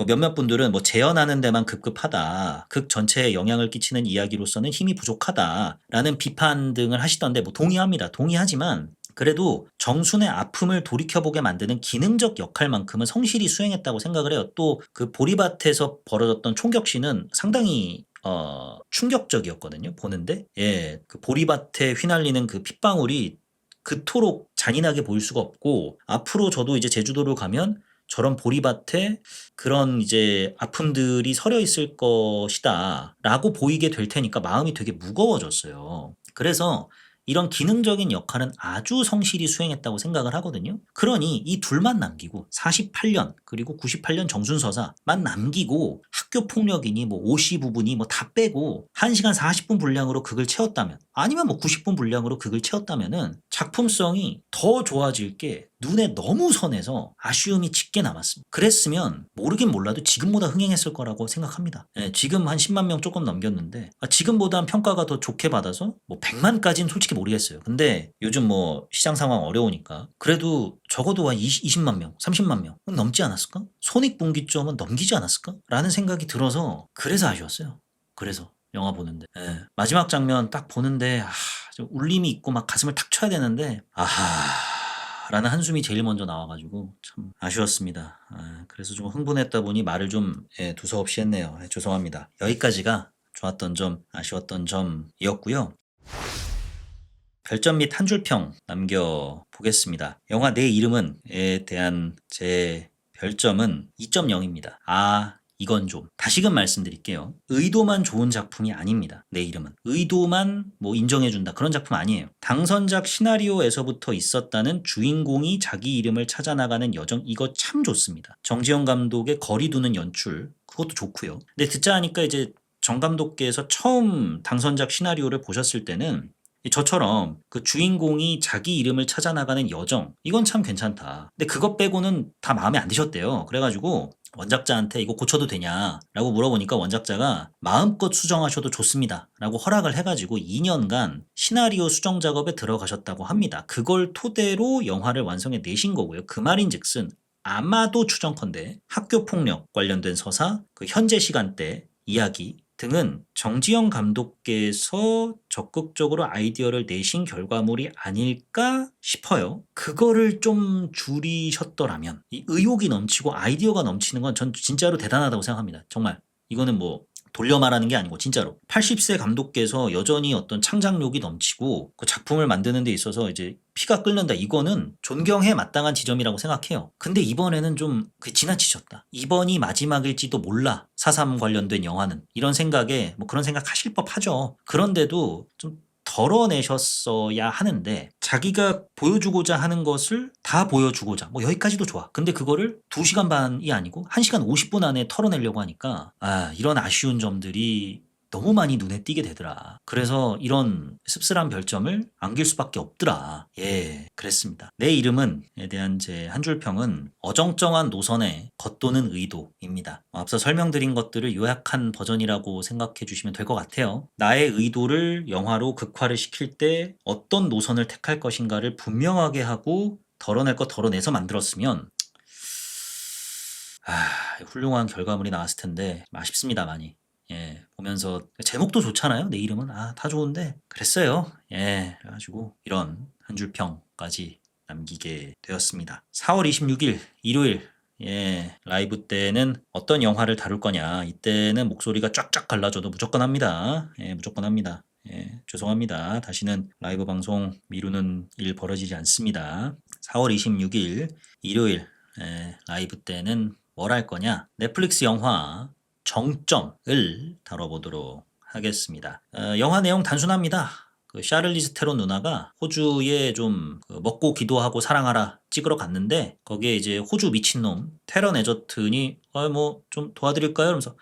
A: 몇몇 분들은 뭐 재현하는 데만 급급하다, 극 전체에 영향을 끼치는 이야기로서는 힘이 부족하다라는 비판 등을 하시던데, 뭐 동의하지만 그래도 정순의 아픔을 돌이켜보게 만드는 기능적 역할만큼은 성실히 수행했다고 생각을 해요. 또 그 보리밭에서 벌어졌던 총격신은 상당히 충격적이었거든요, 보는데. 예, 그 보리밭에 휘날리는 그 핏방울이 그토록 잔인하게 보일 수가 없고, 앞으로 저도 이제 제주도를 가면 저런 보리밭에 그런 이제 아픔들이 서려 있을 것이다라고 보이게 될 테니까 마음이 되게 무거워졌어요. 그래서 이런 기능적인 역할은 아주 성실히 수행했다고 생각을 하거든요. 그러니 이 둘만 남기고, 48년 그리고 98년 정순서사만 남기고 학교 폭력이니 뭐 오시 부분이 뭐 다 빼고 1시간 40분 분량으로 극을 채웠다면, 아니면 뭐 90분 분량으로 극을 채웠다면은 작품성이 더 좋아질 게 눈에 너무 선해서 아쉬움이 짙게 남았습니다. 그랬으면 모르긴 몰라도 지금보다 흥행했을 거라고 생각합니다. 예, 지금 한 10만 명 조금 넘겼는데, 지금보단 평가가 더 좋게 받아서 뭐 100만까지는 솔직히 모르겠어요. 근데 요즘 뭐 시장 상황 어려우니까 그래도 적어도 한 20만 명, 30만 명 넘지 않았을까? 손익분기점은 넘기지 않았을까? 라는 생각이 들어서, 그래서 아쉬웠어요. 그래서 영화 보는데, 예, 마지막 장면 딱 보는데 좀 울림이 있고 막 가슴을 탁 쳐야 되는데, 라는 한숨이 제일 먼저 나와가지고 참 아쉬웠습니다. 그래서 좀 흥분했다 보니 말을 좀 두서없이 했네요. 죄송합니다. 여기까지가 좋았던 점, 아쉬웠던 점이었고요. 별점 및 한 줄평 남겨보겠습니다. 영화 내 이름은에 대한 제 별점은 2.0입니다. 이건 좀 다시금 말씀드릴게요. 의도만 좋은 작품이 아닙니다. 내 이름은 의도만 뭐 인정해준다, 그런 작품 아니에요. 당선작 시나리오에서부터 있었다는 주인공이 자기 이름을 찾아나가는 여정, 이거 참 좋습니다. 정지영 감독의 거리 두는 연출, 그것도 좋고요. 근데 듣자 하니까 이제 정 감독께서 처음 당선작 시나리오를 보셨을 때는 저처럼 그 주인공이 자기 이름을 찾아나가는 여정, 이건 참 괜찮다, 근데 그것 빼고는 다 마음에 안 드셨대요. 그래가지고 원작자한테 이거 고쳐도 되냐라고 물어보니까 원작자가 마음껏 수정하셔도 좋습니다 라고 허락을 해가지고 2년간 시나리오 수정 작업에 들어가셨다고 합니다. 그걸 토대로 영화를 완성해 내신 거고요. 그 말인즉슨 아마도 추정컨대 학교폭력 관련된 서사, 그 현재 시간대 이야기 등은 정지영 감독께서 적극적으로 아이디어를 내신 결과물이 아닐까 싶어요. 그거를 좀 줄이셨더라면, 이 의욕이 넘치고 아이디어가 넘치는 건 전 진짜로 대단하다고 생각합니다. 정말 이거는 뭐 돌려 말하는 게 아니고 진짜로 80세 감독께서 여전히 어떤 창작력이 넘치고 그 작품을 만드는 데 있어서 이제 피가 끓는다, 이거는 존경해 마땅한 지점이라고 생각해요. 근데 이번에는 좀 지나치셨다, 이번이 마지막일지도 몰라 4.3 관련된 영화는, 이런 생각에 뭐 그런 생각 하실 법하죠. 그런데도 좀 덜어내셨어야 하는데, 자기가 보여주고자 하는 것을 다 보여주고자, 뭐 여기까지도 좋아. 근데 그거를 2시간 반이 아니고 1시간 50분 안에 털어내려고 하니까 이런 아쉬운 점들이 너무 많이 눈에 띄게 되더라. 그래서 이런 씁쓸한 별점을 안길 수밖에 없더라. 예, 그랬습니다. 내 이름은에 대한 제 한 줄 평은 어정쩡한 노선에 겉도는 의도입니다. 앞서 설명드린 것들을 요약한 버전이라고 생각해 주시면 될 것 같아요. 나의 의도를 영화로 극화를 시킬 때 어떤 노선을 택할 것인가를 분명하게 하고 덜어낼 것 덜어내서 만들었으면 훌륭한 결과물이 나왔을 텐데 아쉽습니다, 많이. 예, 보면서 제목도 좋잖아요. 내 이름은 다 좋은데 그랬어요. 예, 그래가지고 이런 한 줄 평까지 남기게 되었습니다. 4월 26일 일요일, 예, 라이브 때는 어떤 영화를 다룰 거냐, 이때는 목소리가 쫙쫙 갈라져도 무조건 합니다. 예, 무조건 합니다. 예, 죄송합니다. 다시는 라이브 방송 미루는 일 벌어지지 않습니다. 4월 26일 일요일, 예, 라이브 때는 뭘 할 거냐, 넷플릭스 영화 정점을 다뤄보도록 하겠습니다. 영화 내용 단순합니다. 그 샤를리즈 테론 누나가 호주에 좀 먹고 기도하고 사랑하라 찍으러 갔는데, 거기에 이제 호주 미친놈 테런 에저튼이 뭐 좀 도와드릴까요? 이러면서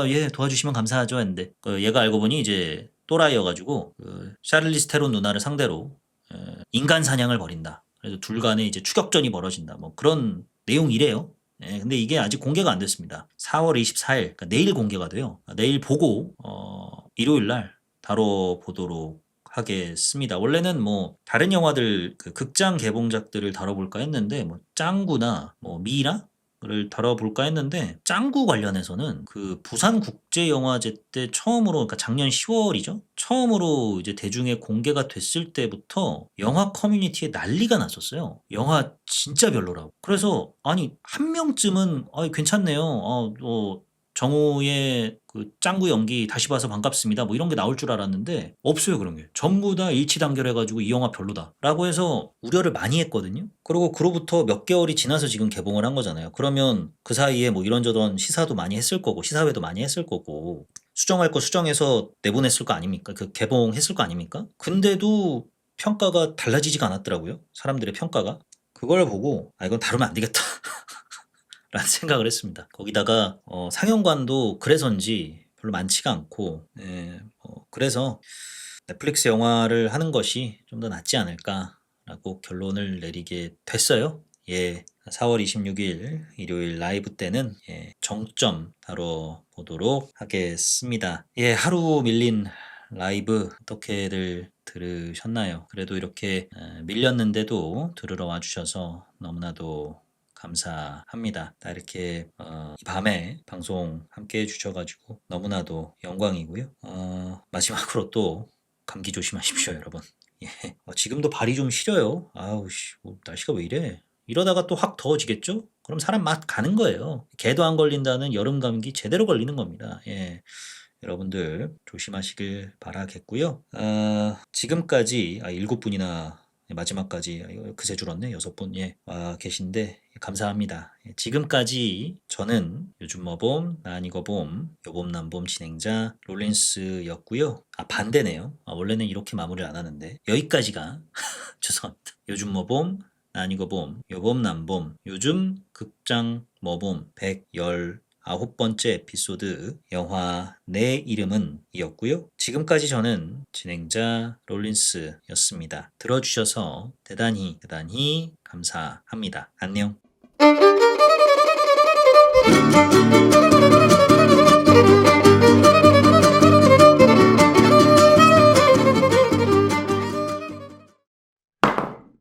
A: 예, 도와주시면 감사하죠 했는데, 얘가 알고 보니 이제 또라이여가지고 샤를리즈 테론 누나를 상대로 인간 사냥을 벌인다. 그래서 둘 간에 이제 추격전이 벌어진다. 뭐 그런 내용이래요. 예, 근데 이게 아직 공개가 안 됐습니다. 4월 24일, 그러니까 내일 공개가 돼요. 내일 보고 일요일 날 다뤄보도록 하겠습니다. 원래는 뭐 다른 영화들 그 극장 개봉작들을 다뤄볼까 했는데 뭐 짱구나 뭐 미라 를 다뤄볼까 했는데 짱구 관련해서는 그 부산국제영화제 때 처음으로 그러니까 작년 10월이죠. 처음으로 이제 대중에 공개가 됐을 때부터 영화 커뮤니티에 난리가 났었어요. 영화 진짜 별로라고. 그래서 아니 한 명쯤은 괜찮네요. 정우의 그 짱구 연기 다시 봐서 반갑습니다. 뭐 이런 게 나올 줄 알았는데 없어요 그런 게. 전부 다 일치단결해가지고 이 영화 별로다라고 해서 우려를 많이 했거든요. 그리고 그로부터 몇 개월이 지나서 지금 개봉을 한 거잖아요. 그러면 그 사이에 뭐 이런저런 시사도 많이 했을 거고 시사회도 많이 했을 거고 수정할 거 수정해서 내보냈을 거 아닙니까? 그 개봉했을 거 아닙니까? 근데도 평가가 달라지지가 않았더라고요. 사람들의 평가가. 그걸 보고 이건 다루면 안 되겠다. 라는 생각을 했습니다. 거기다가 상영관도 그래서인지 별로 많지가 않고 그래서 넷플릭스 영화를 하는 것이 좀 더 낫지 않을까라고 결론을 내리게 됐어요. 예. 4월 26일 일요일 라이브 때는 정점 다뤄보도록 하겠습니다. 예, 하루 밀린 라이브 어떻게들 들으셨나요? 그래도 이렇게 밀렸는데도 들으러 와주셔서 너무나도 감사합니다. 이렇게 이 밤에 방송 함께 해주셔가지고 너무나도 영광이고요. 마지막으로 또 감기 조심하십시오, 여러분. 예. 지금도 발이 좀 시려요. 아우 씨, 뭐 날씨가 왜 이래? 이러다가 또 확 더워지겠죠? 그럼 사람 맛 가는 거예요. 개도 안 걸린다는 여름 감기 제대로 걸리는 겁니다. 예. 여러분들 조심하시길 바라겠고요. 지금까지 7분이나 마지막까지 그새 줄었네 6분 와 계신데 감사합니다. 지금까지 저는 요즘 뭐봄 나니거봄 요봄남봄 진행자 롤린스였고요. 반대네요. 원래는 이렇게 마무리를 안 하는데 여기까지가 죄송합니다. 요즘 뭐봄 나니거봄 요봄남봄 요즘 극장 뭐봄 119번째 에피소드 영화 내 이름은 이었고요. 지금까지 저는 진행자 롤린스였습니다. 들어주셔서 대단히 감사합니다. 안녕.